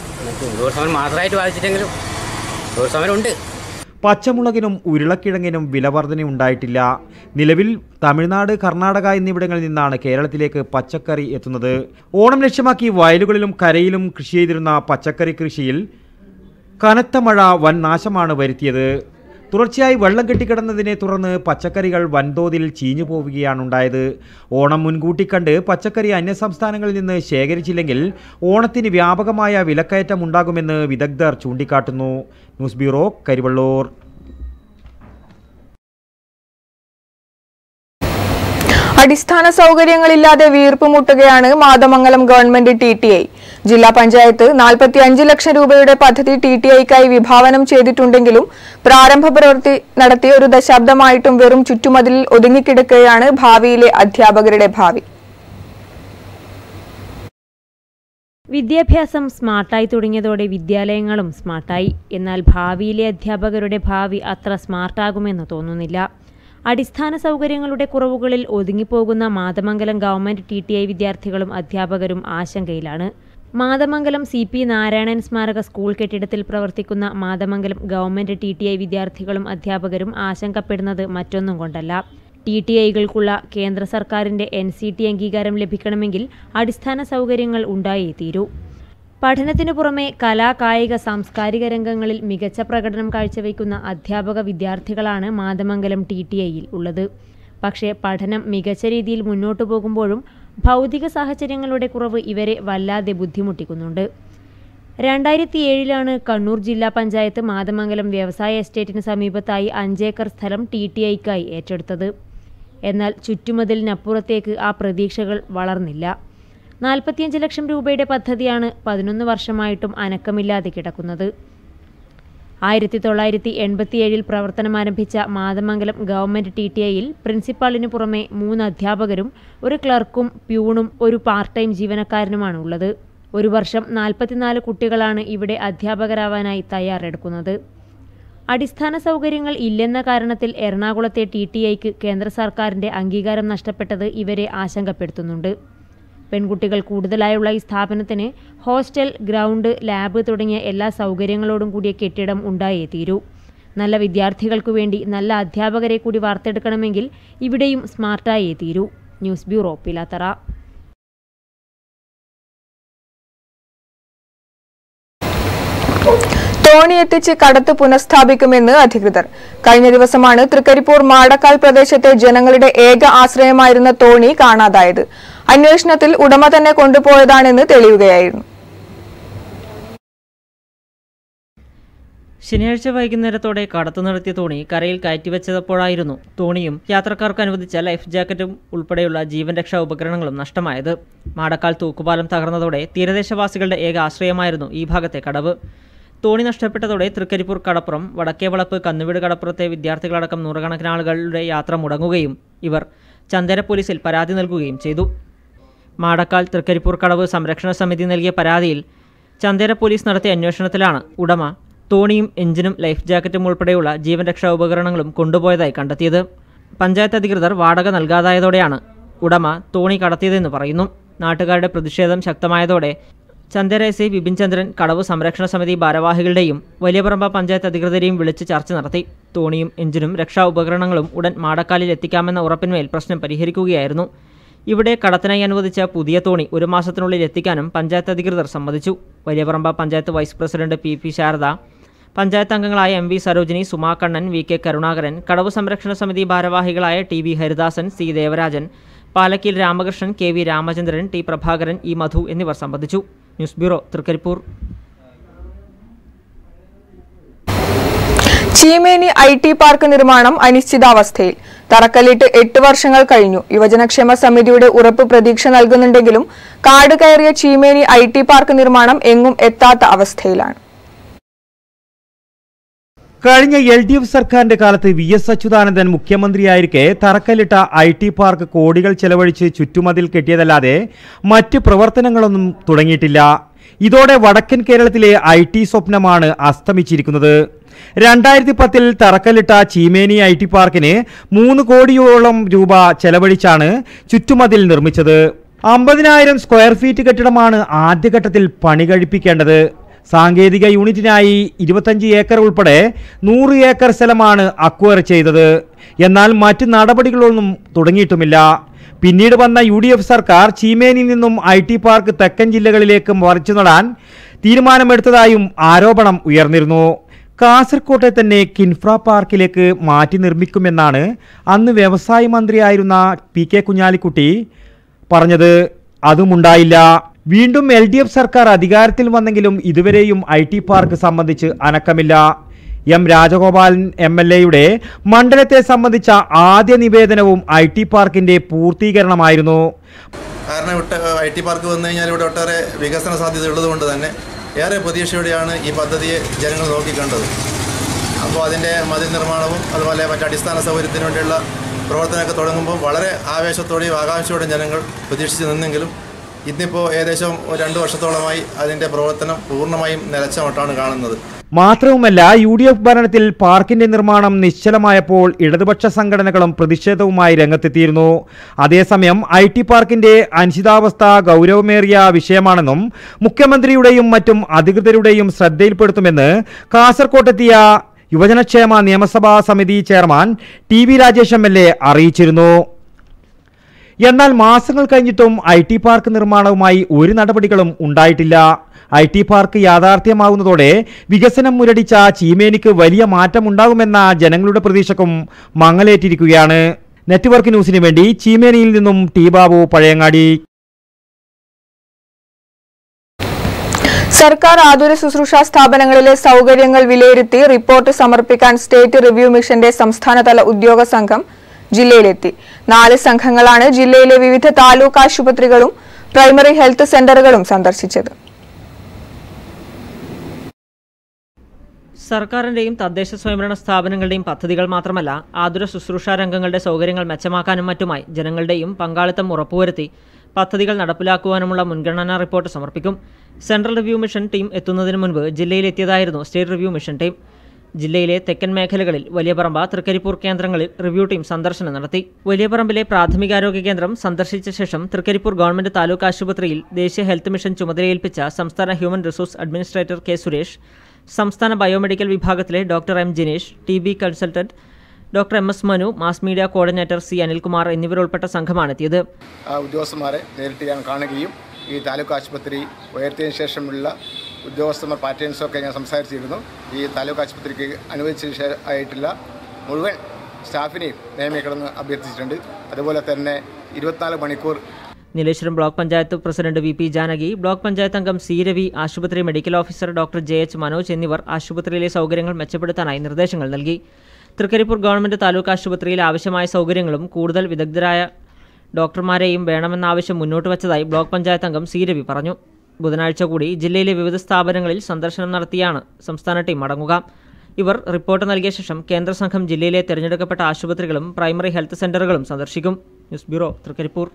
ലോറി സമരം മാത്രമായിട്ട് ബാധിച്ചിട്ടെങ്കിലും ലോറി സമരം ഉണ്ട്. പച്ചമുളകിനും ഉരുളക്കിഴങ്ങിനും വില വർധനയുണ്ടായിട്ടില്ല. നിലവിൽ തമിഴ്നാട്, കർണാടക എന്നിവിടങ്ങളിൽ നിന്നാണ് കേരളത്തിലേക്ക് പച്ചക്കറി എത്തുന്നത്. ഓണം ലക്ഷ്യമാക്കി വയലുകളിലും കരയിലും കൃഷി ചെയ്തിരുന്ന പച്ചക്കറി കൃഷിയിൽ കനത്ത മഴ വൻ നാശമാണ് വരുത്തിയത്. തുടർച്ചയായി വെള്ളം കെട്ടിക്കിടന്നതിനെ തുടർന്ന് പച്ചക്കറികൾ വൻതോതിൽ ചീഞ്ഞു പോവുകയാണുണ്ടായത്. ഓണം മുൻകൂട്ടി കണ്ട് പച്ചക്കറി അന്യസംസ്ഥാനങ്ങളിൽ നിന്ന് ശേഖരിച്ചില്ലെങ്കിൽ ഓണത്തിന് വ്യാപകമായ വിലക്കയറ്റം ഉണ്ടാകുമെന്ന് വിദഗ്ധർ ചൂണ്ടിക്കാട്ടുന്നു. News bureau, Karivellur. അടിസ്ഥാന സൗകര്യങ്ങളില്ലാതെ വീർപ്പുമുട്ടുകയാണ് മാതമംഗലം ഗവൺമെന്റ് TTI. ജില്ലാ പഞ്ചായത്ത് 45 ലക്ഷം രൂപയുടെ പദ്ധതി TTIക്കായി വിഭാവനം ചെയ്തിട്ടുണ്ടെങ്കിലും പ്രാരംഭ പ്രവൃത്തി നടത്തി ഒരു ദശാബ്ദമായിട്ടും വെറും ചുറ്റുമതിലിൽ ഒതുങ്ങിക്കിടക്കുകയാണ് ഭാവിയിലെ അധ്യാപകരുടെ ഭാവി. വിദ്യാഭ്യാസം സ്മാർട്ടായി തുടങ്ങിയതോടെ വിദ്യാലയങ്ങളും സ്മാർട്ടായി. എന്നാൽ ഭാവിയിലെ അധ്യാപകരുടെ ഭാവി അത്ര സ്മാർട്ടാകുമെന്ന് തോന്നുന്നില്ല. അടിസ്ഥാന സൗകര്യങ്ങളുടെ കുറവുകളിൽ ഒതുങ്ങിപ്പോകുന്ന മാതമംഗലം ഗവൺമെന്റ് TTI വിദ്യാർത്ഥികളും അധ്യാപകരും ആശങ്കയിലാണ്. മാതമംഗലം CP നാരായണൻ സ്മാരക സ്കൂൾ കെട്ടിടത്തിൽ പ്രവർത്തിക്കുന്ന മാതമംഗലം ഗവൺമെന്റ് TTI വിദ്യാർത്ഥികളും അധ്യാപകരും ആശങ്കപ്പെടുന്നത് മറ്റൊന്നും കൊണ്ടല്ല. TTIകൾക്കുള്ള കേന്ദ്ര സർക്കാരിന്റെ NCT അംഗീകാരം ലഭിക്കണമെങ്കിൽ അടിസ്ഥാന സൗകര്യങ്ങൾ ഉണ്ടായേ തീരൂ. പഠനത്തിനു പുറമെ കലാ, കായിക, സാംസ്കാരിക രംഗങ്ങളിൽ മികച്ച പ്രകടനം കാഴ്ചവെക്കുന്ന അധ്യാപക വിദ്യാർത്ഥികളാണ് മാതമംഗലം TTIയിൽ ഉള്ളത്. പക്ഷേ പഠനം മികച്ച രീതിയിൽ മുന്നോട്ടു പോകുമ്പോഴും ഭൗതിക സാഹചര്യങ്ങളുടെ കുറവ് ഇവരെ വല്ലാതെ ബുദ്ധിമുട്ടിക്കുന്നുണ്ട്. 2007 കണ്ണൂർ ജില്ലാ പഞ്ചായത്ത് മാതമംഗലം വ്യവസായ എസ്റ്റേറ്റിന് സമീപത്തായി 5 ഏക്കർ സ്ഥലം TTIക്കായി ഏറ്റെടുത്തത്. എന്നാൽ ചുറ്റുമതിലിനപ്പുറത്തേക്ക് ആ പ്രതീക്ഷകൾ വളർന്നില്ല. 45 ലക്ഷം രൂപയുടെ പദ്ധതിയാണ് 11 വർഷമായിട്ടും അനക്കമില്ലാതെ കിടക്കുന്നത്. 1987 പ്രവർത്തനം ആരംഭിച്ച മാതമംഗലം ഗവൺമെന്റ് TTIയിൽ പ്രിൻസിപ്പാളിനു പുറമെ 3 അധ്യാപകരും ഒരു ക്ലർക്കും പ്യൂണും ഒരു പാർട്ട് ടൈം ജീവനക്കാരനുമാണ് ഉള്ളത്. ഒരു വർഷം 44 കുട്ടികളാണ് ഇവിടെ അധ്യാപകരാവാനായി തയ്യാറെടുക്കുന്നത്. അടിസ്ഥാന സൗകര്യങ്ങൾ ഇല്ലെന്ന കാരണത്തിൽ എറണാകുളത്തെ TTIക്ക് കേന്ദ്ര സർക്കാരിന്റെ അംഗീകാരം നഷ്ടപ്പെട്ടത് ഇവരെ ആശങ്കപ്പെടുത്തുന്നുണ്ട്. പെൺകുട്ടികൾ കൂടുതലായുള്ള ഈ സ്ഥാപനത്തിന് ഹോസ്റ്റൽ, ഗ്രൗണ്ട്, ലാബ് തുടങ്ങിയ എല്ലാ സൗകര്യങ്ങളോടും കൂടിയ കെട്ടിടം ഉണ്ടായേ തീരൂ. നല്ല വിദ്യാർത്ഥികൾക്കു വേണ്ടി നല്ല അധ്യാപകരെ കൂടി വാർത്തെടുക്കണമെങ്കിൽ ഇവിടെയും സ്മാർട്ടായേ തീരൂ. News bureau, Pilathara. തോണി എത്തിച്ച് കടത്ത് പുനഃസ്ഥാപിക്കുമെന്ന് അധികൃതർ. കഴിഞ്ഞ ദിവസമാണ് തൃക്കരിപ്പൂർ മാടക്കാൽ പ്രദേശത്തെ ജനങ്ങളുടെ ഏക ആശ്രയമായിരുന്ന തോണി കാണാതായത്. അന്വേഷണത്തിൽ ഉടമ തന്നെ കൊണ്ടുപോയതാണെന്ന് തെളിയുകയായിരുന്നു. ശനിയാഴ്ച വൈകുന്നേരത്തോടെ കടത്തു നടത്തിയ തോണി കരയിൽ കയറ്റിവെച്ചപ്പോഴായിരുന്നു തോണിയും യാത്രക്കാർക്ക് അനുവദിച്ച ലൈഫ് ജാക്കറ്റും ഉൾപ്പെടെയുള്ള ജീവൻ രക്ഷാ ഉപകരണങ്ങളും നഷ്ടമായത്. മാടക്കാൽ തൂക്കുപാലം തകർന്നതോടെ തീരദേശവാസികളുടെ ഏക ആശ്രയമായിരുന്നു ഈ ഭാഗത്തെ കടവ്. തോണി നഷ്ടപ്പെട്ടതോടെ തൃക്കരിപ്പൂർ കടപ്പുറം, വടക്കേവളപ്പ്, കന്നുവീട് കടപ്പുറത്തെ വിദ്യാർത്ഥികളടക്കം നൂറുകണക്കിന് ആളുകളുടെ യാത്ര മുടങ്ങുകയും ഇവർ ചന്ദേര പോലീസിൽ പരാതി നൽകുകയും ചെയ്തു. മാടക്കാൽ തൃക്കരിപ്പൂർ കടവ് സംരക്ഷണ സമിതി നൽകിയ പരാതിയിൽ ചന്ദേര പോലീസ് നടത്തിയ അന്വേഷണത്തിലാണ് ഉടമ തോണിയും എഞ്ചിനും ലൈഫ് ജാക്കറ്റും ഉൾപ്പെടെയുള്ള ജീവൻ രക്ഷാ ഉപകരണങ്ങളും കൊണ്ടുപോയതായി കണ്ടെത്തിയത്. പഞ്ചായത്ത് അധികൃതർ വാടക നൽകാതായതോടെയാണ് ഉടമ തോണി കടത്തിയതെന്ന് പറയുന്നു. നാട്ടുകാരുടെ പ്രതിഷേധം ശക്തമായതോടെ ചന്ദേര എസ് ഐ ബിപിൻ ചന്ദ്രൻ കടവ് സംരക്ഷണ സമിതി ഭാരവാഹികളുടെയും വലിയപറമ്പ പഞ്ചായത്ത് അധികൃതരെയും വിളിച്ച് ചർച്ച നടത്തി. തോണിയും എഞ്ചിനും രക്ഷാ ഉപകരണങ്ങളും ഉടൻ മാടക്കാലിൽ എത്തിക്കാമെന്ന ഉറപ്പിന്മേൽ പ്രശ്നം പരിഹരിക്കുകയായിരുന്നു. ഇവിടെ കടത്തിനായി അനുവദിച്ച പുതിയ തോണി 1 മാസത്തിനുള്ളിൽ എത്തിക്കാനും പഞ്ചായത്ത് അധികൃതർ സമ്മതിച്ചു. Valiyaparamba panchayat vice president P Sharada, panchayat അംഗങ്ങളായ M V Sarojini, Suma Kannan, V K Karunakaran, കടവ് സംരക്ഷണ സമിതി ഭാരവാഹികളായ T V Haridasan, C Devarajan, Palakkeel Ramakrishnan, K V Ramachandran, T Prabhakaran, E Madhu എന്നിവർ സംബന്ധിച്ചു. News bureau, Trikaripur. Cheemeni IT park നിർമ്മാണം അനിശ്ചിതാവസ്ഥയിൽ. തറക്കല്ലിട്ട് 8 വർഷങ്ങൾ കഴിഞ്ഞു. യുവജനക്ഷേമ സമിതിയുടെ ഉറപ്പ് പ്രതീക്ഷ നൽകുന്നുണ്ടെങ്കിലും കാട് കയറിയ ചീമേനി IT പാർക്ക് നിർമ്മാണം എങ്ങും എത്താത്ത അവസ്ഥയിലാണ്. കഴിഞ്ഞ LDF സർക്കാരിന്റെ കാലത്ത് VS അച്യുതാനന്ദൻ മുഖ്യമന്ത്രിയായിരിക്കെ തറക്കല്ലിട്ട IT പാർക്ക് കോടികൾ ചെലവഴിച്ച് ചുറ്റുമതിൽ കെട്ടിയതല്ലാതെ മറ്റ് പ്രവർത്തനങ്ങളൊന്നും തുടങ്ങിയിട്ടില്ല. ഇതോടെ വടക്കൻ കേരളത്തിലെ IT സ്വപ്നമാണ് അസ്തമിച്ചിരിക്കുന്നത്. 2010-ൽ തറക്കല്ലിട്ട ചീമേനി IT പാർക്കിന് 3 കോടിയോളം രൂപ ചെലവഴിച്ചാണ് ചുറ്റുമതിൽ നിർമ്മിച്ചത്. 50,000 സ്ക്വയർ ഫീറ്റ് കെട്ടിടമാണ് ആദ്യഘട്ടത്തിൽ പണി കഴിപ്പിക്കേണ്ടത്. സാങ്കേതിക യൂണിറ്റിനായി 25 ഏക്കർ ഉൾപ്പെടെ 100 ഏക്കർ സ്ഥലമാണ് അക്വയർ ചെയ്തത്. എന്നാൽ മറ്റ് നടപടികളൊന്നും തുടങ്ങിയിട്ടുമില്ല. പിന്നീട് വന്ന UDF സർക്കാർ ചീമേനിയിൽ നിന്നും IT പാർക്ക് തെക്കൻ ജില്ലകളിലേക്ക് മറിച്ചു നടാൻ തീരുമാനമെടുത്തതായും ആരോപണം ഉയർന്നിരുന്നു. കാസർകോട്ടെ തന്നെ കിൻഫ്ര പാർക്കിലേക്ക് മാറ്റി നിർമ്മിക്കുമെന്നാണ് അന്ന് വ്യവസായ മന്ത്രിയായിരുന്ന PK കുഞ്ഞാലിക്കുട്ടി പറഞ്ഞത്. അതുമുണ്ടായില്ല. വീണ്ടും LDF സർക്കാർ അധികാരത്തിൽ വന്നെങ്കിലും ഇതുവരെയും IT പാർക്ക് സംബന്ധിച്ച് അനക്കമില്ല. M രാജഗോപാലൻ MLA-യുടെ മണ്ഡലത്തെ സംബന്ധിച്ച ആദ്യ നിവേദനവും IT പാർക്കിന്റെ പൂർത്തീകരണമായിരുന്നു. കാരണം IT പാർക്ക് വന്നു കഴിഞ്ഞാൽ ഇവിടെ ഒട്ടേറെ വികസന സാധ്യത ഉള്ളതുകൊണ്ട് തന്നെ ഏറെ പ്രതീക്ഷയോടെയാണ് ഈ പദ്ധതിയെ ജനങ്ങൾ നോക്കിക്കണ്ടത്. അപ്പോൾ അതിൻ്റെ മതിൽ നിർമ്മാണവും അതുപോലെ മറ്റ് അടിസ്ഥാന സൗകര്യത്തിന് വേണ്ടിയുള്ള പ്രവർത്തനമൊക്കെ തുടങ്ങുമ്പോൾ വളരെ ആവേശത്തോടെയും ആകാംക്ഷയോടെയും ജനങ്ങൾ പ്രതീക്ഷിച്ച് നിന്നെങ്കിലും ഇന്നിപ്പോൾ ഏകദേശം 2 വർഷത്തോളമായി അതിൻ്റെ പ്രവർത്തനം പൂർണ്ണമായും നിലച്ച മട്ടാണ് കാണുന്നത്. മാത്രവുമല്ല, UDF ഭരണത്തിൽ പാർക്കിന്റെ നിർമ്മാണം നിശ്ചലമായപ്പോൾ ഇടതുപക്ഷ സംഘടനകളും പ്രതിഷേധവുമായി രംഗത്തെത്തിയിരുന്നു. അതേസമയം IT പാർക്കിന്റെ അനിശ്ചിതാവസ്ഥ ഗൗരവമേറിയ വിഷയമാണെന്നും മുഖ്യമന്ത്രിയുടെയും മറ്റും അധികൃതരുടെയും ശ്രദ്ധയിൽപ്പെടുത്തുമെന്ന് കാസർകോട്ടെത്തിയ യുവജനക്ഷേമ നിയമസഭാ സമിതി ചെയർമാൻ TV രാജേഷ് MLA അറിയിച്ചിരുന്നു. എന്നാൽ മാസങ്ങൾ കഴിഞ്ഞിട്ടും IT പാർക്ക് നിർമ്മാണവുമായി ഒരു നടപടികളും ഉണ്ടായിട്ടില്ല. IT പാർക്ക് യാഥാർത്ഥ്യമാകുന്നതോടെ വികസനം മുരടിച്ച ചീമേനിക്ക് വലിയ മാറ്റമുണ്ടാകുമെന്ന ജനങ്ങളുടെ പ്രതീക്ഷക്കും മങ്ങലേറ്റിരിക്കുകയാണ്. നെറ്റ്വർക്ക് ന്യൂസിന് വേണ്ടി ചീമേനിയിൽ നിന്നും T ബാബു, പഴയങ്ങാടി. സർക്കാർ ആതുര ശുശ്രൂഷ സ്ഥാപനങ്ങളിലെ സൗകര്യങ്ങൾ വിലയിരുത്തി റിപ്പോർട്ട് സമർപ്പിക്കാൻ സ്റ്റേറ്റ് റിവ്യൂ മിഷന്റെ സംസ്ഥാനതല ഉദ്യോഗ സംഘം ജില്ലയിലെത്തി. 4 സംഘങ്ങളാണ് ജില്ലയിലെ വിവിധ താലൂക്ക് ആശുപത്രികളും പ്രൈമറി ഹെൽത്ത് സെന്ററുകളും സന്ദർശിച്ചത്. സർക്കാരിന്റെയും തദ്ദേശ സ്വയംഭരണ സ്ഥാപനങ്ങളുടെയും പദ്ധതികൾ മാത്രമല്ല, ആതുര ശുശ്രൂഷ രംഗങ്ങളുടെ സൗകര്യങ്ങൾ മെച്ചമാക്കാനും മറ്റുമായി ജനങ്ങളുടെയും പങ്കാളിത്തം ഉറപ്പുവരുത്തി പദ്ധതികൾ നടപ്പിലാക്കുവാനുമുള്ള മുൻഗണനാ റിപ്പോർട്ട് സമർപ്പിക്കും. സെൻട്രൽ റിവ്യൂ മിഷൻ ടീം എത്തുന്നതിന് മുൻപ് ജില്ലയിലെത്തിയതായിരുന്നു സ്റ്റേറ്റ് റിവ്യൂ മിഷൻ ടീം. ജില്ലയിലെ തെക്കൻ മേഖലകളിൽ വലിയപറമ്പ, തൃക്കരിപ്പൂർ കേന്ദ്രങ്ങളിൽ റിവ്യൂ ടീം സന്ദർശനം നടത്തി. വലിയപറമ്പിലെ പ്രാഥമികാരോഗ്യ കേന്ദ്രം സന്ദർശിച്ച ശേഷം തൃക്കരിപ്പൂർ ഗവൺമെന്റ് താലൂക്ക് ആശുപത്രിയിൽ ദേശീയ ഹെൽത്ത് മിഷൻ ചുമതലയേൽപ്പിച്ച സംസ്ഥാന human resource administrator K Suresh, സംസ്ഥാന ബയോമെഡിക്കൽ വിഭാഗത്തിലെ doctor M Jinesh, TB consultant doctor MS Manu, mass media coordinator C Anilkumar എന്നിവരുൾപ്പെട്ട സംഘമാണ് എത്തിയത്. ഉദ്യോഗസ്ഥന്മാരെ നേരിട്ട് ഞാൻ കാണുകയും ഈ താലൂക്ക് ആശുപത്രി ഉയർത്തിയതിനു ശേഷമുള്ള ഉദ്യോഗസ്ഥന്മാർ പാറ്റേൺസൊക്കെ ഞാൻ സംസാരിച്ചിരുന്നു. ഈ താലൂക്ക് ആശുപത്രിക്ക് അനുവദിച്ച ആയിട്ടുള്ള മുഴുവൻ സ്റ്റാഫിനെയും നിയമിക്കണമെന്ന് അഭ്യർത്ഥിച്ചിട്ടുണ്ട്. അതുപോലെ തന്നെ 24 മണിക്കൂർ. Nileshwaram block panchayat president VP Janaki, block panchayat അംഗം C രവി, ആശുപത്രി medical officer doctor JH Manoj എന്നിവർ ആശുപത്രിയിലെ സൗകര്യങ്ങൾ മെച്ചപ്പെടുത്താനായി നിർദ്ദേശങ്ങൾ നൽകി. തൃക്കരിപ്പൂർ ഗവൺമെന്റ് താലൂക്ക് ആശുപത്രിയിൽ ആവശ്യമായ സൗകര്യങ്ങളും കൂടുതൽ വിദഗ്ധരായ ഡോക്ടർമാരെയും വേണമെന്ന ആവശ്യം മുന്നോട്ട് വച്ചതായി ബ്ലോക്ക് പഞ്ചായത്ത് അംഗം C രവി പറഞ്ഞു. ബുധനാഴ്ച കൂടി ജില്ലയിലെ വിവിധ സ്ഥാപനങ്ങളിൽ സന്ദർശനം നടത്തിയാണ് സംസ്ഥാന ടീം മടങ്ങുക. ഇവർ റിപ്പോർട്ട് നൽകിയ ശേഷം കേന്ദ്ര സംഘം ജില്ലയിലെ തിരഞ്ഞെടുക്കപ്പെട്ട ആശുപത്രികളും പ്രൈമറി ഹെൽത്ത് സെന്ററുകളും സന്ദർശിക്കും. News bureau, Trikaripur.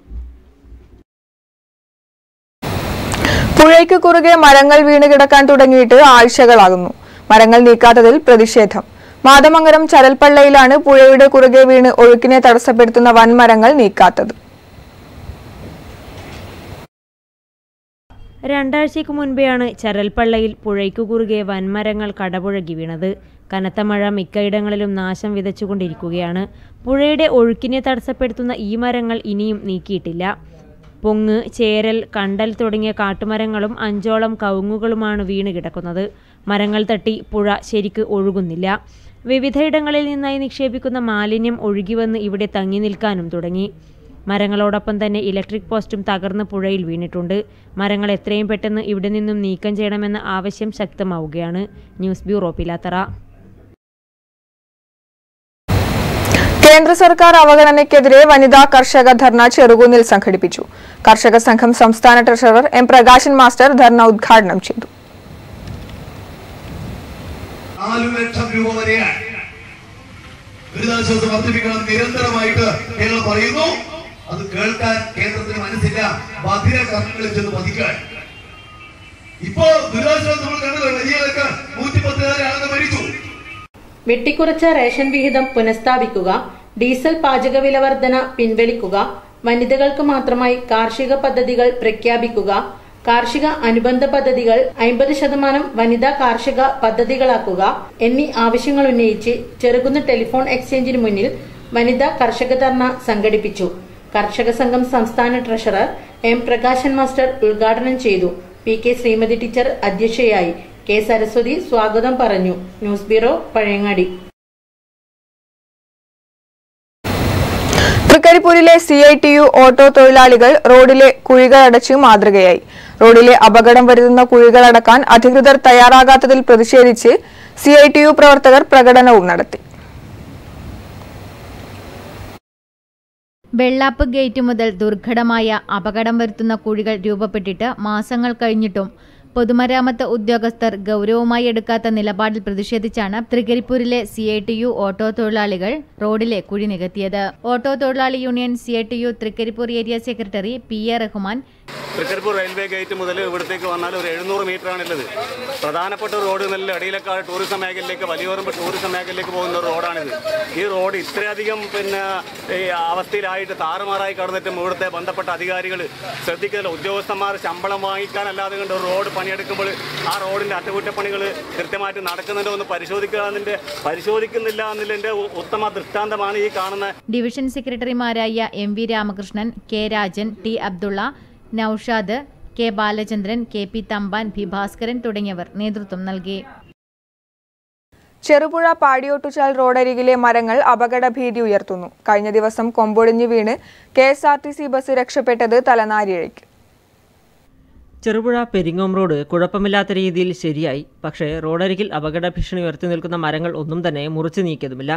പുഴയ്ക്ക് കുറുകെ മരങ്ങൾ വീണ് കിടക്കാൻ തുടങ്ങിയിട്ട് ആഴ്ചകളാകുന്നു. മരങ്ങൾ നീക്കാത്തതിൽ പ്രതിഷേധം. മാതമംഗലം ചരൽപ്പള്ളയിലാണ് പുഴയുടെ കുറുകെ വീണ് ഒഴുക്കിനെ തടസ്സപ്പെടുത്തുന്ന വൻമരങ്ങൾ നീക്കാത്തത്. രണ്ടാഴ്ചയ്ക്ക് മുൻപെയാണ് ചരൽപ്പള്ളയിൽ പുഴയ്ക്കു കുറുകെ വൻമരങ്ങൾ കടപുഴകി വീണത്. കനത്ത മഴ മിക്കയിടങ്ങളിലും നാശം വിതച്ചുകൊണ്ടിരിക്കുകയാണ്. പുഴയുടെ ഒഴുക്കിനെ തടസ്സപ്പെടുത്തുന്ന ഈ മരങ്ങൾ ഇനിയും നീക്കിയിട്ടില്ല. പൊങ്ങ്, ചേരൽ, കണ്ടൽ തുടങ്ങിയ കാട്ടുമരങ്ങളും 5ഓളം കവുങ്ങുകളുമാണ് വീണ് കിടക്കുന്നത്. മരങ്ങൾ തട്ടി പുഴ ശരിക്ക് ഒഴുകുന്നില്ല. വിവിധയിടങ്ങളിൽ നിന്നായി നിക്ഷേപിക്കുന്ന മാലിന്യം ഒഴുകിവന്ന് ഇവിടെ തങ്ങി നിൽക്കാനും തുടങ്ങി. മരങ്ങളോടൊപ്പം തന്നെ ഇലക്ട്രിക് പോസ്റ്റും തകർന്ന് പുഴയിൽ വീണിട്ടുണ്ട്. മരങ്ങൾ എത്രയും പെട്ടെന്ന് ഇവിടെ നിന്നും നീക്കം ചെയ്യണമെന്ന ആവശ്യം ശക്തമാവുകയാണ്. News bureau Pilathara. കേന്ദ്ര സർക്കാർ അവഗണനയ്ക്കെതിരെ വനിതാ കർഷക ധർണ ചെറുകുന്നിൽ സംഘടിപ്പിച്ചു. കർഷക സംഘം സംസ്ഥാന ട്രഷറർ എം പ്രകാശൻ മാസ്റ്റർ ധർണ ഉദ്ഘാടനം ചെയ്തു. 4 ലക്ഷം രൂപ വരെയാണ് ദുരിതാശ്വാസം വർദ്ധിപ്പിക്കണം നിരന്തരമായിട്ട് കേരളം പറയുന്നു. അത് കേൾക്കാൻ കേന്ദ്രത്തിന് മനസ്സില്ല. ബധിര കർമ്മങ്ങളിൽ ചെന്ന് പതിക്കാൻ ഇപ്പോ ദുരിതാശ്വാസം നമ്മൾ കണ്ടത് വലിയ 110,000 ആളുകൾ മരിച്ചു. വെട്ടിക്കുറച്ച റേഷൻ വിഹിതം പുനഃസ്ഥാപിക്കുക, ഡീസൽ പാചക വില വർധന പിൻവലിക്കുക, വനിതകൾക്ക് മാത്രമായി കാർഷിക പദ്ധതികൾ പ്രഖ്യാപിക്കുക, കാർഷിക അനുബന്ധ പദ്ധതികൾ 50% വനിതാ കാർഷിക പദ്ധതികളാക്കുക എന്നീ ആവശ്യങ്ങൾ ഉന്നയിച്ച് ചെറുകുന്ന് ടെലിഫോൺ എക്സ്ചേഞ്ചിന് മുന്നിൽ വനിതാ കർഷക ധർണ സംഘടിപ്പിച്ചു. കർഷക സംഘം സംസ്ഥാന ട്രഷറർ എം പ്രകാശൻ മാസ്റ്റർ ഉദ്ഘാടനം ചെയ്തു. പി കെ ശ്രീമതി ടീച്ചർ അധ്യക്ഷയായി. കെ സരസ്വതി സ്വാഗതം പറഞ്ഞു. News bureau Pazhayangadi. തൃക്കരിപ്പൂരിലെ CITU ഓട്ടോ തൊഴിലാളികൾ റോഡിലെ കുഴികൾ അടച്ച് മാതൃകയായി. റോഡിലെ അപകടം വരുത്തുന്ന കുഴികൾ അടക്കാൻ അധികൃതർ തയ്യാറാകാത്തതിൽ പ്രതിഷേധിച്ച് CITU പ്രവർത്തകർ പ്രകടനവും നടത്തി. വെള്ളാപ്പ് ഗേറ്റ് മുതൽ ദുർഘടമായ അപകടം വരുത്തുന്ന കുഴികൾ രൂപപ്പെട്ടിട്ട് മാസങ്ങൾ കഴിഞ്ഞിട്ടും പൊതുമരാമത്ത് ഉദ്യോഗസ്ഥർ ഗൗരവമായി എടുക്കാത്ത നിലപാടിൽ പ്രതിഷേധിച്ചാണ് തൃക്കരിപ്പൂരിലെ CITU ഓട്ടോ തൊഴിലാളികൾ റോഡിലെ കുഴി നികത്തിയത്. ഓട്ടോ തൊഴിലാളി union CITU Thrikaripur area secretary PA Rahman Thrikaripur railway gate മുതൽ ഇവിടത്തേക്ക് വന്നാൽ ഒരു 700 മീറ്ററാണുള്ളത്. പ്രധാനപ്പെട്ട റോഡ് നല്ല അടിയിലേക്കാട് ടൂറിസം മേഖലയിലേക്ക് വലിയോറമ്പ് ടൂറിസം മേഖലയിലേക്ക് പോകുന്ന ഒരു റോഡാണിത്. ഈ റോഡ് ഇത്രയധികം ഈ അവസ്ഥയിലായിട്ട് താറുമാറായി കടന്നിട്ടും ഇവിടുത്തെ ബന്ധപ്പെട്ട അധികാരികൾ ശ്രദ്ധിക്കുന്നില്ല. ഉദ്യോഗസ്ഥന്മാർ ശമ്പളം വാങ്ങിക്കാനല്ലാതെ കൊണ്ട് ഒരു റോഡ് പണിയെടുക്കുമ്പോൾ ആ റോഡിൻ്റെ അറ്റകുറ്റപ്പണികൾ കൃത്യമായിട്ട് നടക്കുന്നുണ്ടോ എന്ന് പരിശോധിക്കുന്നില്ല എന്നതിൻ്റെ ഉത്തമ ദൃഷ്ടാന്തമാണ് ഈ കാണുന്ന. ഡിവിഷൻ സെക്രട്ടറിമാരായ MV Ramakrishnan, K Rajan, T Abdulla, Naushad, K Balachandran, KP Thampan, P Bhaskaran തുടങ്ങിയവർ നേതൃത്വം നൽകി. ചെറുപുഴ പാടിയോട്ടുചാൽ റോഡരികിലെ മരങ്ങൾ അപകട ഭീതി ഉയർത്തുന്നു. കഴിഞ്ഞ ദിവസം കൊമ്പൊടിഞ്ഞു വീണ് KSRTC ബസ് രക്ഷപ്പെട്ടത് തലനാരിഴയ്ക്ക്. ചെറുപുഴ പെരിങ്ങോം റോഡ് കുഴപ്പമില്ലാത്ത രീതിയിൽ ശരിയായി. പക്ഷേ റോഡരികിൽ അപകട ഭീഷണി ഉയർത്തി നിൽക്കുന്ന മരങ്ങൾ ഒന്നും തന്നെ മുറിച്ചു നീക്കിയതുമില്ല.